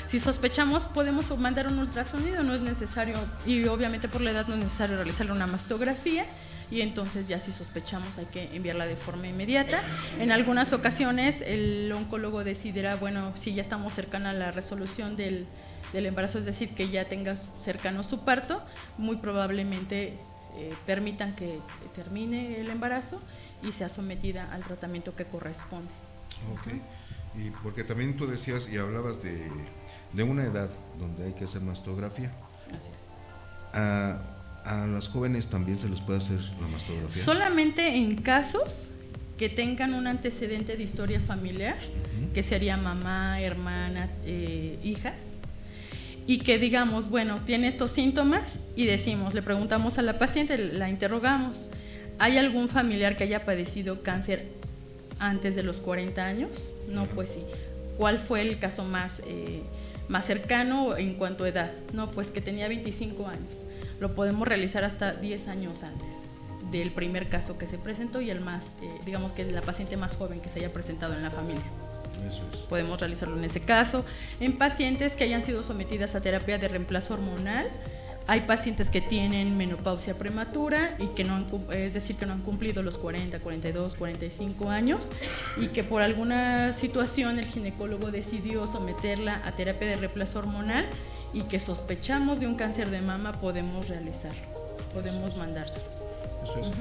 Si sospechamos, podemos mandar un ultrasonido, no es necesario, y obviamente por la edad no es necesario realizarle una mastografía, y entonces ya si sospechamos hay que enviarla de forma inmediata. En algunas ocasiones el oncólogo decidirá, bueno, si ya estamos cercana a la resolución del embarazo, es decir, que ya tenga cercano su parto, muy probablemente permitan que termine el embarazo y sea sometida al tratamiento que corresponde. Ok, y porque también tú decías y hablabas de una edad donde hay que hacer mastografía. Así es. ¿A las jóvenes también se les puede hacer la mastografía? Solamente en casos que tengan un antecedente de historia familiar, que sería mamá, hermana, hijas, y que digamos, bueno, tiene estos síntomas y decimos, le preguntamos a la paciente, la interrogamos, ¿hay algún familiar que haya padecido cáncer antes de los 40 años? No, pues sí. ¿Cuál fue el caso más cercano en cuanto a edad? No, pues que tenía 25 años. Lo podemos realizar hasta 10 años antes del primer caso que se presentó y el más, digamos que es la paciente más joven que se haya presentado en la familia. Eso es. Podemos realizarlo en ese caso. En pacientes que hayan sido sometidas a terapia de reemplazo hormonal, hay pacientes que tienen menopausia prematura y que no han, es decir, que no han cumplido los 40, 42, 45 años y que por alguna situación el ginecólogo decidió someterla a terapia de reemplazo hormonal y que sospechamos de un cáncer de mama, podemos realizarlo, podemos mandárselos. Eso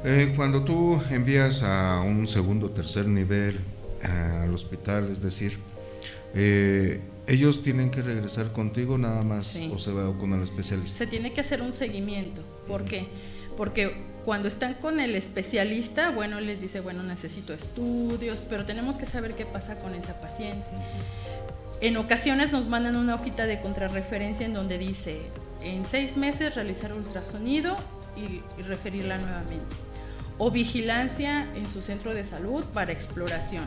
es. Cuando tú envías a un segundo o tercer nivel al hospital, es decir, ellos tienen que regresar contigo nada más, sí, o se va con el especialista. Se tiene que hacer un seguimiento. ¿Por qué? Porque cuando están con el especialista, bueno, les dice, bueno, necesito estudios, pero tenemos que saber qué pasa con esa paciente. En ocasiones nos mandan una hojita de contrarreferencia en donde dice, en 6 meses realizar ultrasonido y referirla nuevamente. O vigilancia en su centro de salud para exploración.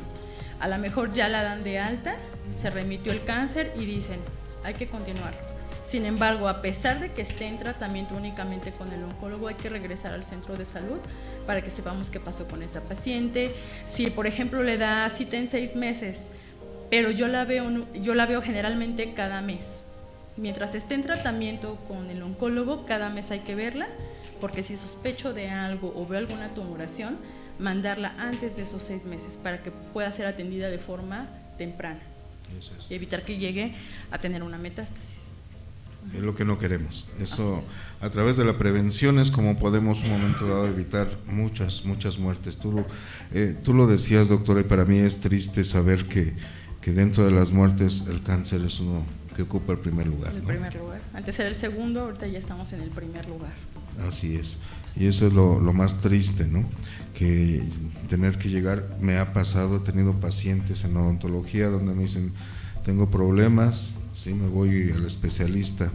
A lo mejor ya la dan de alta, se remitió el cáncer y dicen, hay que continuar. Sin embargo, a pesar de que esté en tratamiento únicamente con el oncólogo, hay que regresar al centro de salud para que sepamos qué pasó con esa paciente. Si, por ejemplo, le da cita en 6 meses, pero yo la veo generalmente cada mes. Mientras esté en tratamiento con el oncólogo, cada mes hay que verla, porque si sospecho de algo o veo alguna tumoración, mandarla antes de esos 6 meses para que pueda ser atendida de forma temprana. Eso es. Y evitar que llegue a tener una metástasis. Es lo que no queremos. Eso, a través de la prevención es como podemos un momento dado evitar muchas muertes. Tú lo decías, doctora, y para mí es triste saber que que dentro de las muertes el cáncer es uno que ocupa el primer lugar. El primer lugar. Antes era el segundo, ahorita ya estamos en el primer lugar. Así es. Y eso es lo más triste, ¿no? Que tener que llegar, me ha pasado, he tenido pacientes en odontología donde me dicen, tengo problemas, sí, me voy al especialista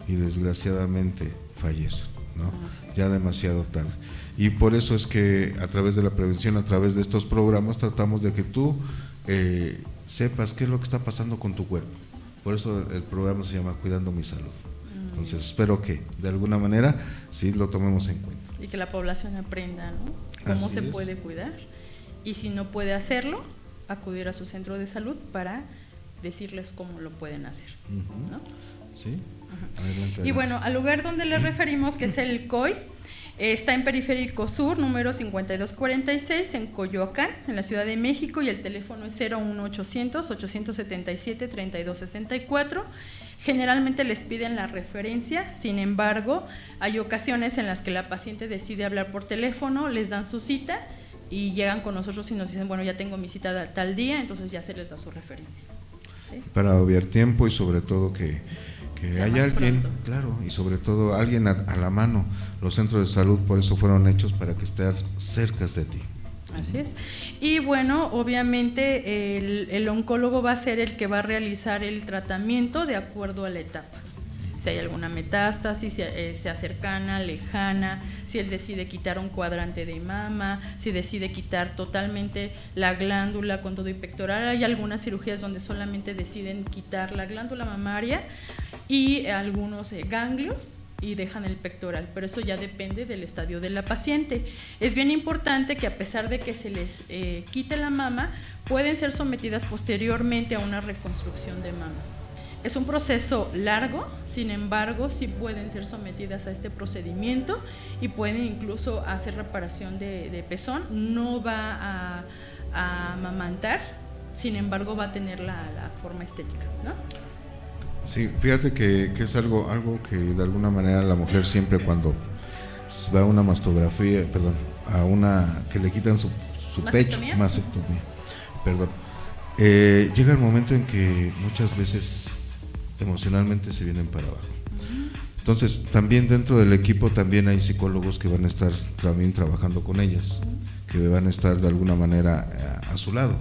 y desgraciadamente fallece, ¿no? Ya demasiado tarde. Y por eso es que a través de la prevención, a través de estos programas, tratamos de que tú sepas qué es lo que está pasando con tu cuerpo. Por eso el programa se llama Cuidando mi Salud. Entonces espero que de alguna manera sí lo tomemos en cuenta. Y que la población aprenda, ¿no? Cómo se puede cuidar. Y si no puede hacerlo, acudir a su centro de salud para decirles cómo lo pueden hacer, ¿no? Sí. Adelante. Y bueno, al lugar donde les referimos, que es el COI, está en Periférico Sur, número 5246, en Coyoacán, en la Ciudad de México, y el teléfono es 01800-877-3264. Generalmente les piden la referencia, sin embargo, hay ocasiones en las que la paciente decide hablar por teléfono, les dan su cita y llegan con nosotros y nos dicen, bueno, ya tengo mi cita tal día, entonces ya se les da su referencia. ¿Sí? Para obviar tiempo y sobre todo que haya alguien, pronto. claro, y sobre todo alguien a la mano. Los centros de salud por eso fueron hechos, para que estén cerca de ti. Así es. Y bueno, obviamente el oncólogo va a ser el que va a realizar el tratamiento de acuerdo a la etapa. Si hay alguna metástasis, si sea cercana, lejana, si él decide quitar un cuadrante de mama, si decide quitar totalmente la glándula con todo y pectoral. Hay algunas cirugías donde solamente deciden quitar la glándula mamaria y algunos ganglios y dejan el pectoral, pero eso ya depende del estadio de la paciente. Es bien importante que a pesar de que se les quite la mama, pueden ser sometidas posteriormente a una reconstrucción de mama. Es un proceso largo, sin embargo, sí pueden ser sometidas a este procedimiento y pueden incluso hacer reparación de pezón. No va a amamantar, sin embargo, va a tener la forma estética, ¿no? Sí, fíjate que es algo que de alguna manera la mujer siempre, cuando va a una mastografía, a una que le quitan su pecho, mastectomía, llega el momento en que muchas veces emocionalmente se vienen para abajo. Entonces, también dentro del equipo también hay psicólogos que van a estar también trabajando con ellas, que van a estar de alguna manera a su lado,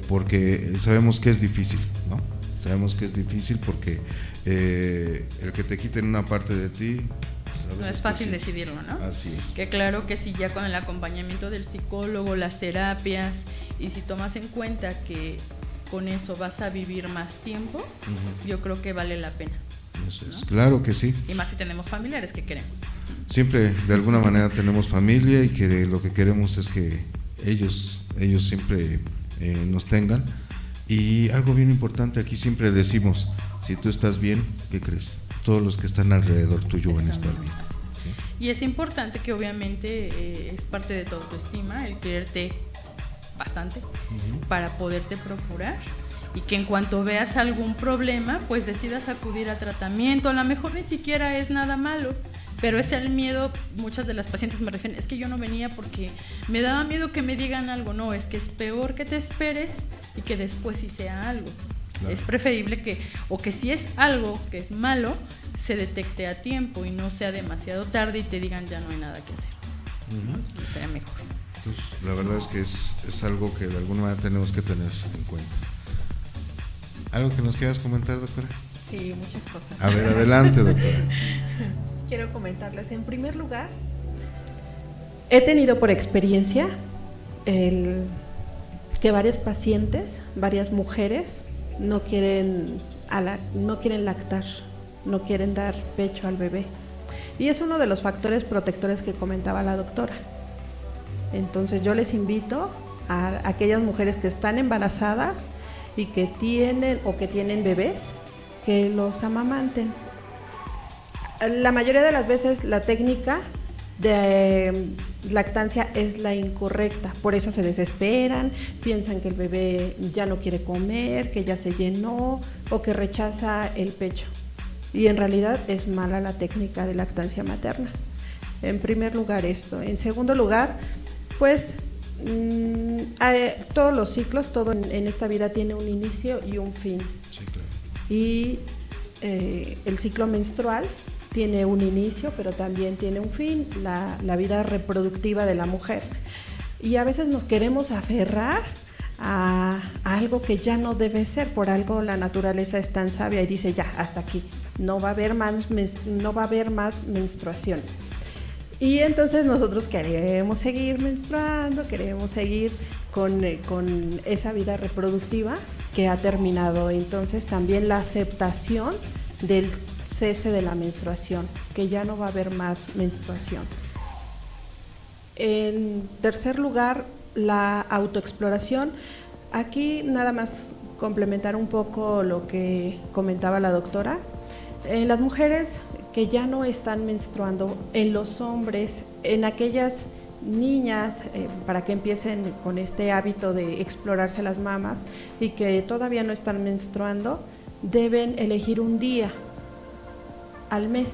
porque sabemos que es difícil, ¿no? Sabemos que es difícil porque el que te quiten una parte de ti, pues no es fácil decidirlo, ¿no? Así es. Que claro que sí, ya con el acompañamiento del psicólogo, las terapias, y si tomas en cuenta que con eso vas a vivir más tiempo, yo creo que vale la pena. Eso es, ¿no? claro que sí. Y más si tenemos familiares que queremos. Siempre de alguna manera tenemos familia, y que lo que queremos es que ellos siempre nos tengan. Y algo bien importante, aquí siempre decimos, si tú estás bien, ¿qué crees? Todos los que están alrededor tuyo van a estar bien. ¿Sí? Y es importante que obviamente es parte de tu autoestima el quererte bastante para poderte procurar, y que en cuanto veas algún problema, pues decidas acudir a tratamiento. A lo mejor ni siquiera es nada malo, pero es el miedo. Muchas de las pacientes me refieren, es que yo no venía porque me daba miedo que me digan algo. No, es que es peor que te esperes y que después sí sea algo. Claro. Es preferible que si es algo que es malo, se detecte a tiempo y no sea demasiado tarde y te digan ya no hay nada que hacer. Entonces sería mejor. Pues la verdad es que es algo que de alguna manera tenemos que tener en cuenta. ¿Algo que nos quieras comentar, doctora? Sí, muchas cosas. A ver, adelante, doctora. Quiero comentarles, en primer lugar, he tenido por experiencia que varias pacientes, varias mujeres no quieren lactar, no quieren dar pecho al bebé, y es uno de los factores protectores que comentaba la doctora. Entonces yo les invito a aquellas mujeres que están embarazadas y que tienen bebés, que los amamanten. La mayoría de las veces la técnica de lactancia es la incorrecta, por eso se desesperan, piensan que el bebé ya no quiere comer, que ya se llenó o que rechaza el pecho, y en realidad es mala la técnica de lactancia materna. En primer lugar esto. En segundo lugar, pues Todos los ciclos, todo en esta vida tiene un inicio y un fin. Sí, claro. Y el ciclo menstrual tiene un inicio, pero también tiene un fin, la vida reproductiva de la mujer. Y a veces nos queremos aferrar a algo que ya no debe ser, por algo la naturaleza es tan sabia y dice ya, hasta aquí, no va a haber más menstruación. Y entonces nosotros queremos seguir menstruando, queremos seguir con esa vida reproductiva que ha terminado. Entonces también la aceptación del cese de la menstruación, que ya no va a haber más menstruación. En tercer lugar, la autoexploración. Aquí nada más complementar un poco lo que comentaba la doctora. En las mujeres que ya no están menstruando, en los hombres, en aquellas niñas, para que empiecen con este hábito de explorarse las mamas y que todavía no están menstruando, deben elegir un día al mes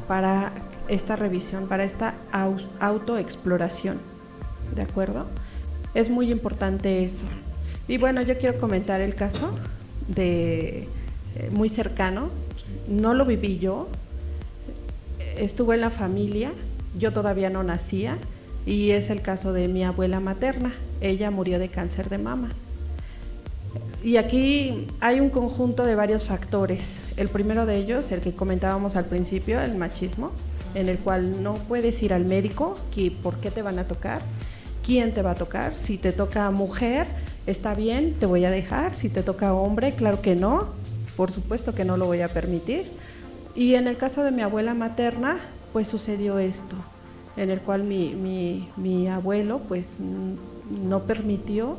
para esta revisión, para esta autoexploración, ¿de acuerdo? Es muy importante eso. Y bueno, yo quiero comentar el caso de muy cercano, no lo viví yo, estuvo en la familia, yo todavía no nacía, y es el caso de mi abuela materna. Ella murió de cáncer de mama. Y aquí hay un conjunto de varios factores. El primero de ellos, el que comentábamos al principio, el machismo, en el cual no puedes ir al médico, ¿por qué te van a tocar? ¿Quién te va a tocar? Si te toca mujer, está bien, te voy a dejar. Si te toca hombre, claro que no, por supuesto que no lo voy a permitir. Y en el caso de mi abuela materna, pues sucedió esto, en el cual mi abuelo pues no permitió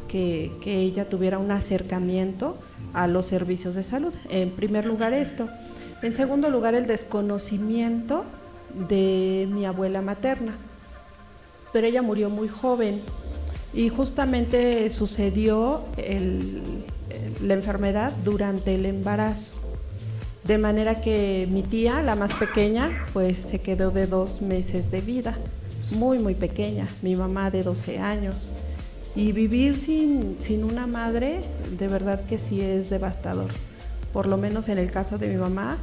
que ella tuviera un acercamiento a los servicios de salud. En primer lugar esto. En segundo lugar, el desconocimiento de mi abuela materna. Pero ella murió muy joven y justamente sucedió la enfermedad durante el embarazo. De manera que mi tía, la más pequeña, pues se quedó de 2 meses de vida, muy, muy pequeña, mi mamá de 12 años. Y vivir sin una madre, de verdad que sí es devastador. Por lo menos en el caso de mi mamá,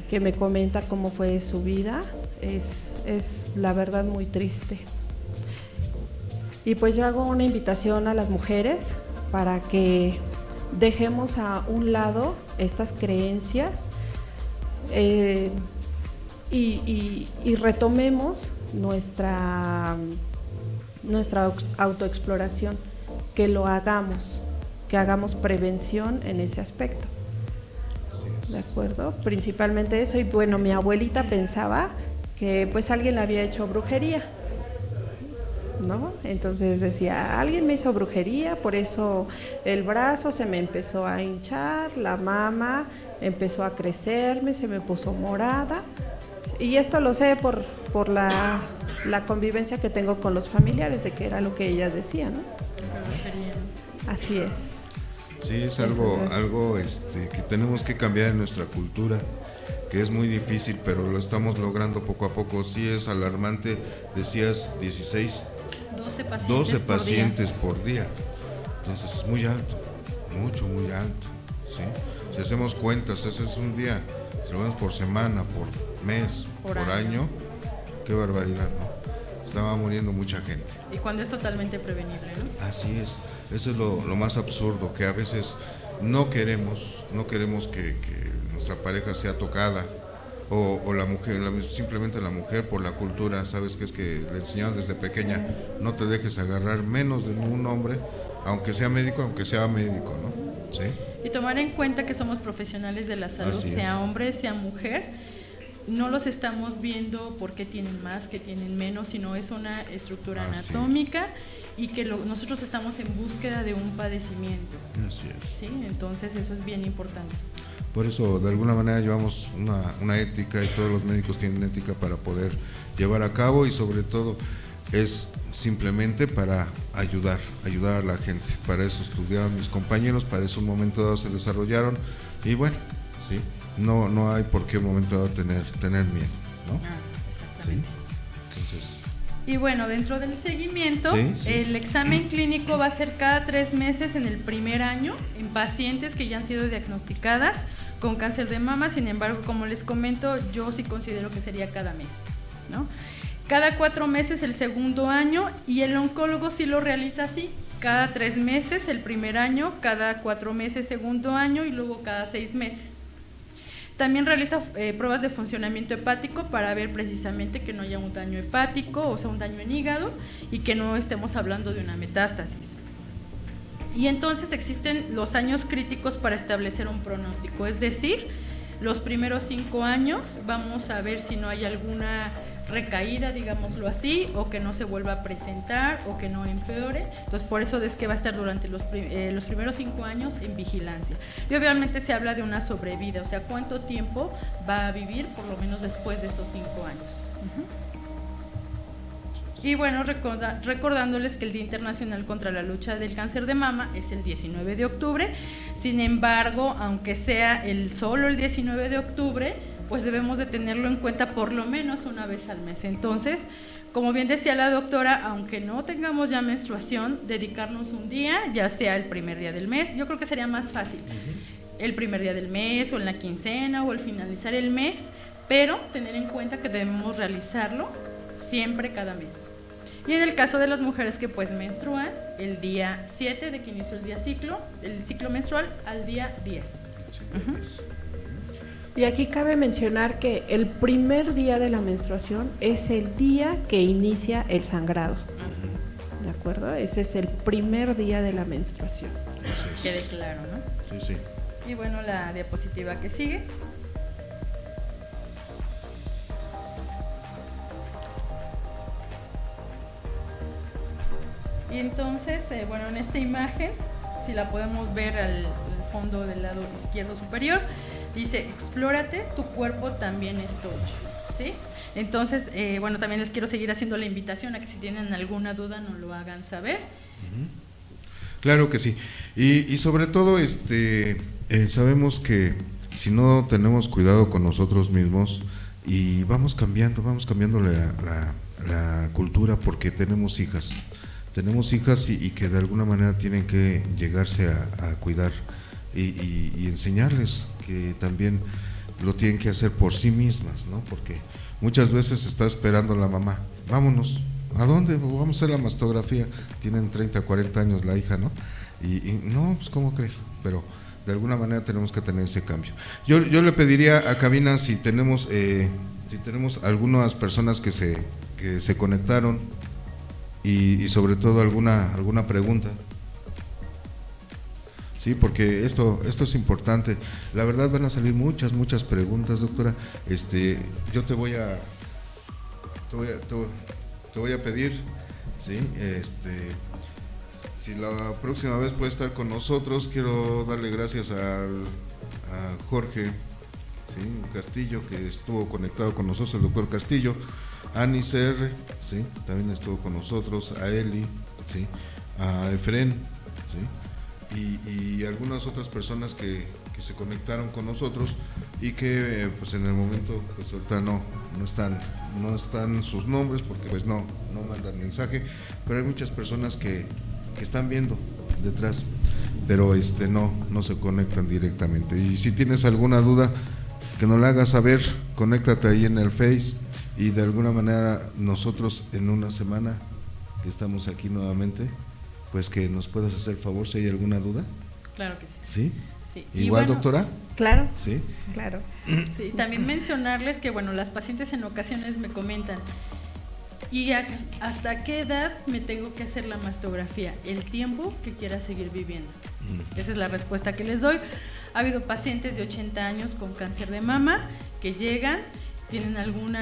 que me comenta cómo fue su vida, es la verdad muy triste. Y pues yo hago una invitación a las mujeres para que dejemos a un lado estas creencias y retomemos nuestra autoexploración, que lo hagamos, que hagamos prevención en ese aspecto. ¿De acuerdo? Principalmente eso. Y bueno, mi abuelita pensaba que pues alguien le había hecho brujería, ¿no? Entonces decía, alguien me hizo brujería, por eso el brazo se me empezó a hinchar, la mama empezó a crecerme, se me puso morada. Y esto lo sé por la convivencia que tengo con los familiares, de que era lo que ellas decían, ¿no? Así es. Sí, es algo que tenemos que cambiar en nuestra cultura, que es muy difícil, pero lo estamos logrando poco a poco. Sí es alarmante, decías 12 pacientes por día. Entonces es muy alto, muy alto, ¿sí? Si hacemos cuentas, ese es un día, si lo vemos por semana, por mes, por año, qué barbaridad, ¿no? Estaba muriendo mucha gente. Y cuando es totalmente prevenible, ¿no? Así es, eso es lo más absurdo, que a veces no queremos que nuestra pareja sea tocada, o la mujer, simplemente la mujer, por la cultura. Sabes que es que le enseñaron desde pequeña, no te dejes agarrar menos de un hombre, aunque sea médico, ¿no? ¿Sí? Y tomar en cuenta que somos profesionales de la salud, sea hombre, sea mujer. No los estamos viendo porque tienen más, que tienen menos, sino es una estructura anatómica y que nosotros estamos en búsqueda de un padecimiento. Así es. ¿Sí? Entonces eso es bien importante. Por eso, de alguna manera, llevamos una ética, y todos los médicos tienen ética para poder llevar a cabo, y sobre todo es simplemente para ayudar a la gente. Para eso estudiaron mis compañeros, para eso un momento dado se desarrollaron, y bueno, sí, no hay por qué un momento dado tener miedo, ¿no? Exactamente. ¿Sí? Entonces, Y bueno, dentro del seguimiento, Sí. el examen clínico va a ser cada 3 meses en el primer año en pacientes que ya han sido diagnosticadas con cáncer de mama. Sin embargo, como les comento, yo sí considero que sería cada mes, ¿no? Cada 4 meses el segundo año, y el oncólogo sí lo realiza así: cada 3 meses el primer año, cada 4 meses segundo año y luego cada 6 meses. También realiza pruebas de funcionamiento hepático para ver precisamente que no haya un daño hepático, o sea, un daño en hígado, y que no estemos hablando de una metástasis. Y entonces existen los años críticos para establecer un pronóstico, es decir, los primeros 5 años vamos a ver si no hay alguna recaída, digámoslo así, o que no se vuelva a presentar o que no empeore. Entonces, por eso es que va a estar durante los primeros 5 años en vigilancia. Y obviamente se habla de una sobrevida, o sea, cuánto tiempo va a vivir por lo menos después de esos 5 años. Y bueno, recordándoles que el Día Internacional contra la Lucha del Cáncer de Mama es el 19 de octubre. Sin embargo, aunque sea solo el 19 de octubre, pues debemos de tenerlo en cuenta por lo menos una vez al mes. Entonces, como bien decía la doctora, aunque no tengamos ya menstruación, dedicarnos un día, ya sea el primer día del mes, yo creo que sería más fácil, el primer día del mes, o en la quincena, o al finalizar el mes, pero tener en cuenta que debemos realizarlo siempre cada mes. Y en el caso de las mujeres que pues menstruan, el día 7 de que inició el ciclo menstrual, al día 10. Y aquí cabe mencionar que el primer día de la menstruación es el día que inicia el sangrado. ¿De acuerdo? Ese es el primer día de la menstruación. Quede claro, ¿no? Sí. Y bueno, la diapositiva que sigue. Y entonces, bueno, en esta imagen, si la podemos ver al fondo del lado izquierdo superior, dice: explórate, tu cuerpo también es tuyo, ¿sí? Entonces, bueno, también les quiero seguir haciendo la invitación a que si tienen alguna duda nos lo hagan saber. Claro que sí. Y sobre todo, sabemos que si no tenemos cuidado con nosotros mismos, y vamos cambiando la cultura, porque tenemos hijas y que de alguna manera tienen que llegarse a cuidar y enseñarles que también lo tienen que hacer por sí mismas, ¿no? Porque muchas veces está esperando la mamá: vámonos, ¿a dónde? Vamos a hacer la mastografía. Tienen 30, 40 años la hija, ¿no? Y no, pues ¿cómo crees? Pero de alguna manera tenemos que tener ese cambio. Yo le pediría a cabina si tenemos algunas personas que se conectaron y sobre todo alguna pregunta. Sí, porque esto es importante. La verdad van a salir muchas preguntas, doctora. Yo te voy a pedir, ¿sí? Si la próxima vez puede estar con nosotros, quiero darle gracias a Jorge, ¿sí? Castillo, que estuvo conectado con nosotros, el doctor Castillo, a Anis R, ¿sí? También estuvo con nosotros, a Eli, ¿sí? A Efren, ¿sí? Y algunas otras personas que se conectaron con nosotros y que pues en el momento pues ahorita no están sus nombres porque pues no mandan mensaje, pero hay muchas personas que están viendo detrás, pero no se conectan directamente. Y si tienes alguna duda, que nos la hagas saber, conéctate ahí en el Face, y de alguna manera nosotros en una semana que estamos aquí nuevamente, pues que nos puedas hacer favor si hay alguna duda. Claro que sí. ¿Sí? Sí. Igual, bueno, doctora. Claro. Sí. Claro. Sí, también mencionarles que, bueno, las pacientes en ocasiones me comentan: ¿y hasta qué edad me tengo que hacer la mastografía? El tiempo que quiera seguir viviendo. Esa es la respuesta que les doy. Ha habido pacientes de 80 años con cáncer de mama que llegan, tienen algún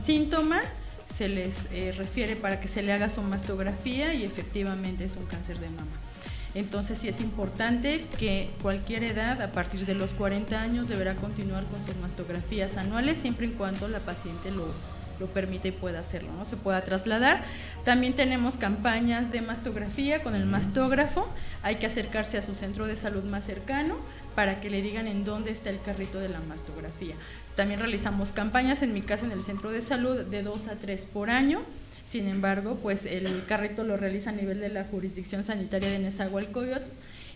síntoma, se les refiere para que se le haga su mastografía y efectivamente es un cáncer de mama. Entonces sí es importante que cualquier edad, a partir de los 40 años, deberá continuar con sus mastografías anuales, siempre y cuando la paciente lo permite y pueda hacerlo, ¿no? Se pueda trasladar. También tenemos campañas de mastografía con el mastógrafo. Hay que acercarse a su centro de salud más cercano para que le digan en dónde está el carrito de la mastografía. También realizamos campañas, en mi caso en el centro de salud, de 2 a 3 por año. Sin embargo, pues el carrito lo realiza a nivel de la jurisdicción sanitaria de Nezahualcóyotl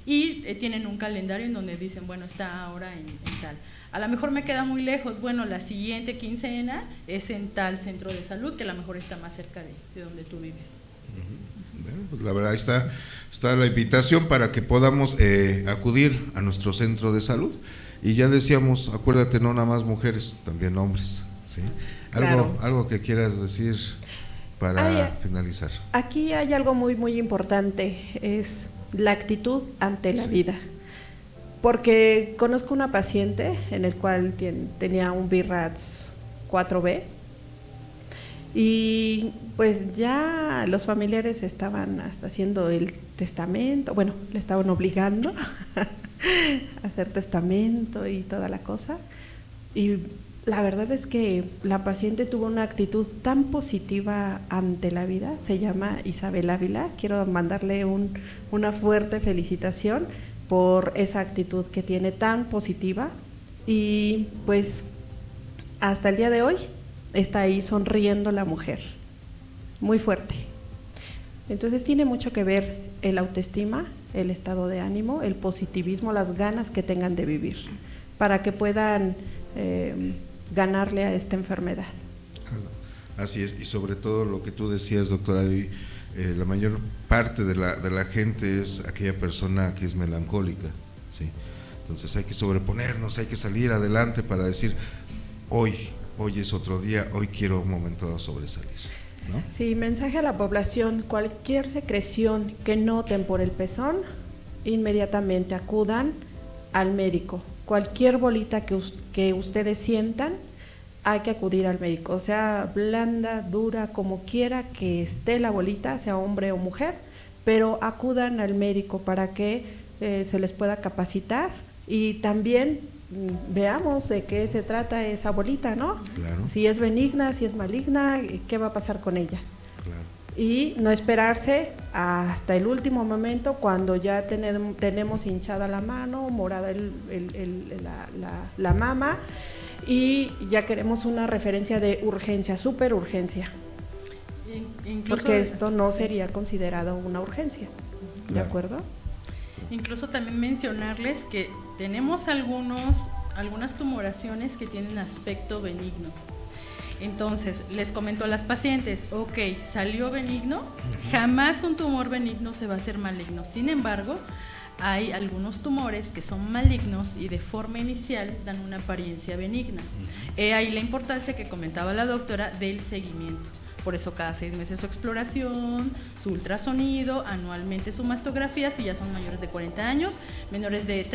y tienen un calendario en donde dicen, bueno, está ahora en tal. A lo mejor me queda muy lejos, bueno, la siguiente quincena es en tal centro de salud, que a lo mejor está más cerca de donde tú vives. Bueno, pues la verdad está la invitación para que podamos acudir a nuestro centro de salud. Y ya decíamos, acuérdate, no nada más mujeres, también hombres, ¿sí? Claro. Algo que quieras decir para finalizar. Aquí hay algo muy, muy importante, es la actitud ante la vida. Porque conozco una paciente en el cual tenía un BRAF 4B y pues ya los familiares estaban hasta haciendo el testamento, bueno, le estaban obligando a hacer testamento y toda la cosa. Y la verdad es que la paciente tuvo una actitud tan positiva ante la vida, se llama Isabel Ávila, quiero mandarle una fuerte felicitación por esa actitud que tiene tan positiva y pues hasta el día de hoy está ahí sonriendo la mujer, muy fuerte. Entonces tiene mucho que ver el autoestima, el estado de ánimo, el positivismo, las ganas que tengan de vivir, para que puedan ganarle a esta enfermedad. Así es, y sobre todo lo que tú decías, doctora, la mayor parte de la gente es aquella persona que es melancólica, ¿sí? Entonces hay que sobreponernos, hay que salir adelante para decir, hoy es otro día, hoy quiero un momento de sobresalir, ¿no? Sí, mensaje a la población, cualquier secreción que noten por el pezón, inmediatamente acudan al médico. Cualquier bolita que ustedes sientan, hay que acudir al médico, o sea, blanda, dura, como quiera que esté la bolita, sea hombre o mujer, pero acudan al médico para que se les pueda capacitar y también veamos de qué se trata esa bolita, ¿no? Claro. Si es benigna, si es maligna, qué va a pasar con ella. Claro. Y no esperarse hasta el último momento cuando ya tenemos hinchada la mano, morada la mama, y ya queremos una referencia de urgencia, super urgencia, porque esto no sería considerado una urgencia, ¿de Claro. acuerdo? Incluso también mencionarles que tenemos algunas tumoraciones que tienen aspecto benigno. Entonces, les comento a las pacientes, ok, salió benigno, jamás un tumor benigno se va a hacer maligno. Sin embargo, hay algunos tumores que son malignos y de forma inicial dan una apariencia benigna. Ahí la importancia que comentaba la doctora del seguimiento. Por eso cada 6 meses su exploración, su ultrasonido, anualmente su mastografía, si ya son mayores de 40 años, menores de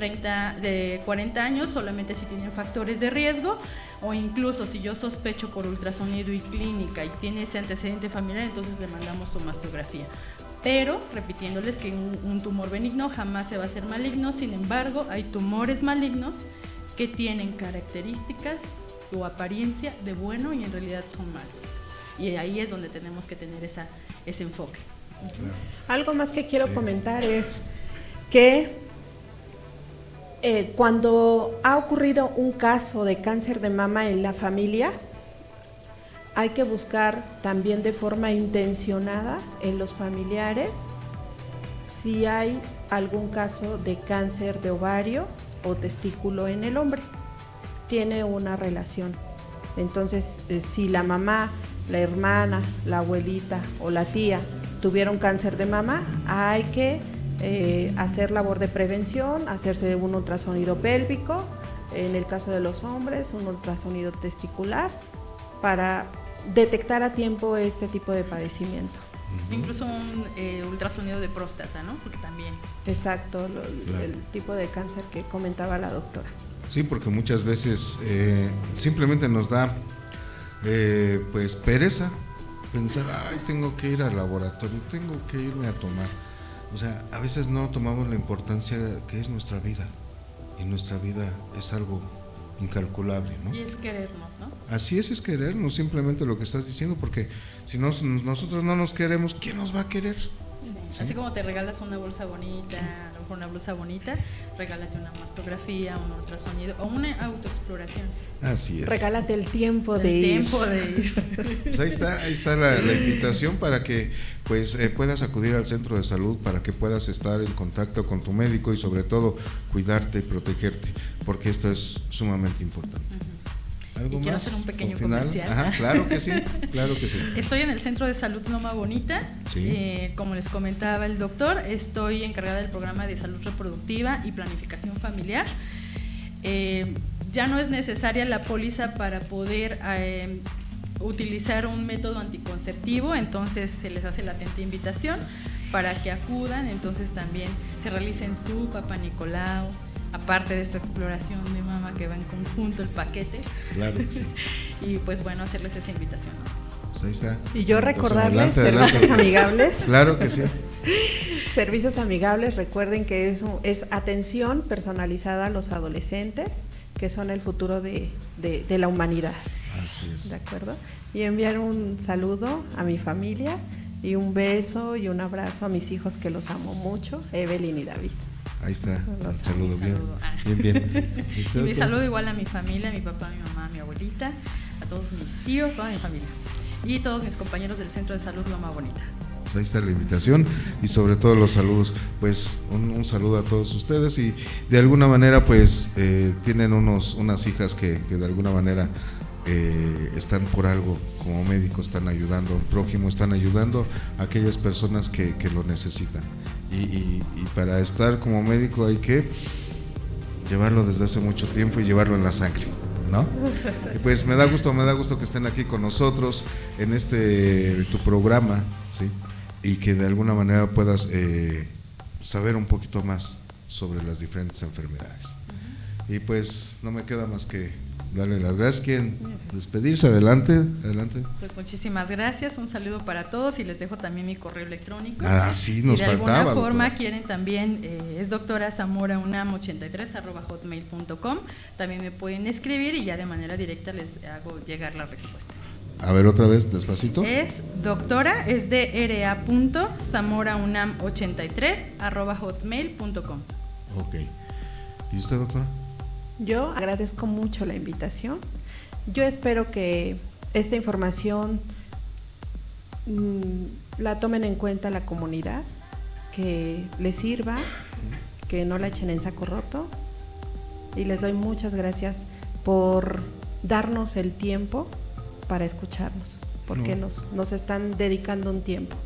40 años, solamente si tienen factores de riesgo, o incluso si yo sospecho por ultrasonido y clínica y tiene ese antecedente familiar, entonces le mandamos su mastografía. Pero, repitiéndoles que un tumor benigno jamás se va a hacer maligno, sin embargo, hay tumores malignos que tienen características o apariencia de bueno y en realidad son malos. Y ahí es donde tenemos que tener ese enfoque. Claro. Algo más que quiero comentar es que cuando ha ocurrido un caso de cáncer de mama en la familia, hay que buscar también de forma intencionada en los familiares si hay algún caso de cáncer de ovario o testículo en el hombre. Tiene una relación. Entonces, si la mamá, la hermana, la abuelita o la tía tuvieron cáncer de mama, hay que hacer labor de prevención, hacerse un ultrasonido pélvico, en el caso de los hombres, un ultrasonido testicular, para detectar a tiempo este tipo de padecimiento. Incluso un ultrasonido de próstata, ¿no? Porque también. Exacto, Claro. el tipo de cáncer que comentaba la doctora. Sí, porque muchas veces simplemente nos da pues pereza pensar, ay, tengo que ir al laboratorio, tengo que irme a tomar. O sea, a veces no tomamos la importancia que es nuestra vida, y nuestra vida es algo incalculable, ¿no? Y es querernos, ¿no? Así es querernos, simplemente lo que estás diciendo, porque si nosotros no nos queremos, ¿quién nos va a querer? Sí. Así como te regalas una bolsa bonita, a lo mejor una blusa bonita, regálate una mastografía, un ultrasonido o una autoexploración. Así es. Regálate el tiempo de ir. Pues ahí está la invitación para que pues puedas acudir al centro de salud, para que puedas estar en contacto con tu médico y sobre todo cuidarte y protegerte, porque esto es sumamente importante. ¿Algo y quiero más? hacer un pequeño Final. comercial. Ajá, claro que sí, claro que sí. Estoy en el Centro de Salud Loma Bonita. Sí. Como les comentaba el doctor, estoy encargada del programa de salud reproductiva y planificación familiar. Ya no es necesaria la póliza para poder utilizar un método anticonceptivo, entonces se les hace la atenta invitación para que acudan, entonces también se realicen su Papá Nicolau, aparte de su exploración de mama que va en conjunto el paquete. Claro que sí. Y pues bueno, hacerles esa invitación, ¿no? Pues ahí está. Y yo recordarles, Adelante. servicios amigables. Claro que sí. Servicios amigables, recuerden que es atención personalizada a los adolescentes, que son el futuro de la humanidad. Así es. ¿De acuerdo? Y enviar un saludo a mi familia y un beso y un abrazo a mis hijos que los amo mucho, Evelyn y David. Ahí está, Los un saludo, bien, saludo. bien. Y mi saludo igual a mi familia, a mi papá, a mi mamá, a mi abuelita, a todos mis tíos, toda mi familia y todos mis compañeros del Centro de Salud Loma Bonita. Pues ahí está la invitación y sobre todo los saludos, pues un saludo a todos ustedes y de alguna manera pues tienen unas hijas que de alguna manera están por algo como médicos, están ayudando al prójimo, están ayudando a aquellas personas que lo necesitan y para estar como médico hay que llevarlo desde hace mucho tiempo y llevarlo en la sangre, ¿no? Y pues me da gusto que estén aquí con nosotros en tu programa, ¿sí? Y que de alguna manera puedas saber un poquito más sobre las diferentes enfermedades. Y pues no me queda más que darle las gracias. ¿Quieren despedirse? Adelante. Pues muchísimas gracias, un saludo para todos y les dejo también mi correo electrónico. Sí, nos si de faltaba, alguna forma doctora. quieren también, es doctorazamoraunam83@hotmail.com, también me pueden escribir y ya de manera directa les hago llegar la respuesta. A ver, otra vez, despacito. Es doctora, es dra.zamora.unam83@hotmail.com. Ok. ¿Y usted, doctora? Yo agradezco mucho la invitación. Yo espero que esta información la tomen en cuenta la comunidad, que les sirva, que no la echen en saco roto. Y les doy muchas gracias por darnos el tiempo para escucharnos, porque nos están dedicando un tiempo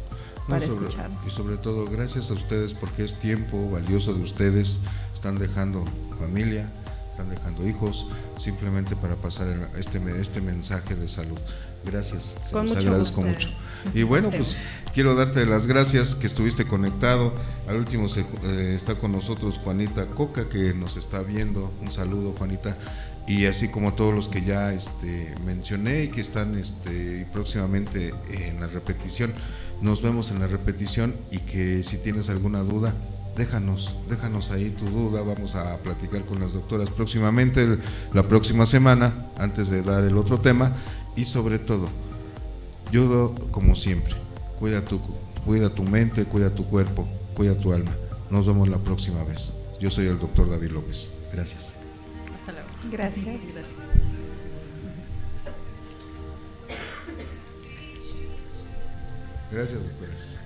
para escucharnos. Y sobre todo, gracias a ustedes porque es tiempo valioso de ustedes. Están dejando familia, están dejando hijos, simplemente para pasar este mensaje de salud. Gracias, se Con los mucho agradezco gusto. mucho. Y bueno, pues quiero darte las gracias que estuviste conectado. Al último está con nosotros Juanita Coca, que nos está viendo. Un saludo, Juanita. Y así como todos los que ya mencioné y que están próximamente en la repetición. Nos vemos en la repetición y que si tienes alguna duda, déjanos ahí tu duda. Vamos a platicar con las doctoras próximamente, la próxima semana, antes de dar el otro tema. Y sobre todo, yo como siempre, cuida tu mente, cuida tu cuerpo, cuida tu alma. Nos vemos la próxima vez. Yo soy el doctor David López. Gracias. Hasta luego. Gracias. Gracias, doctores.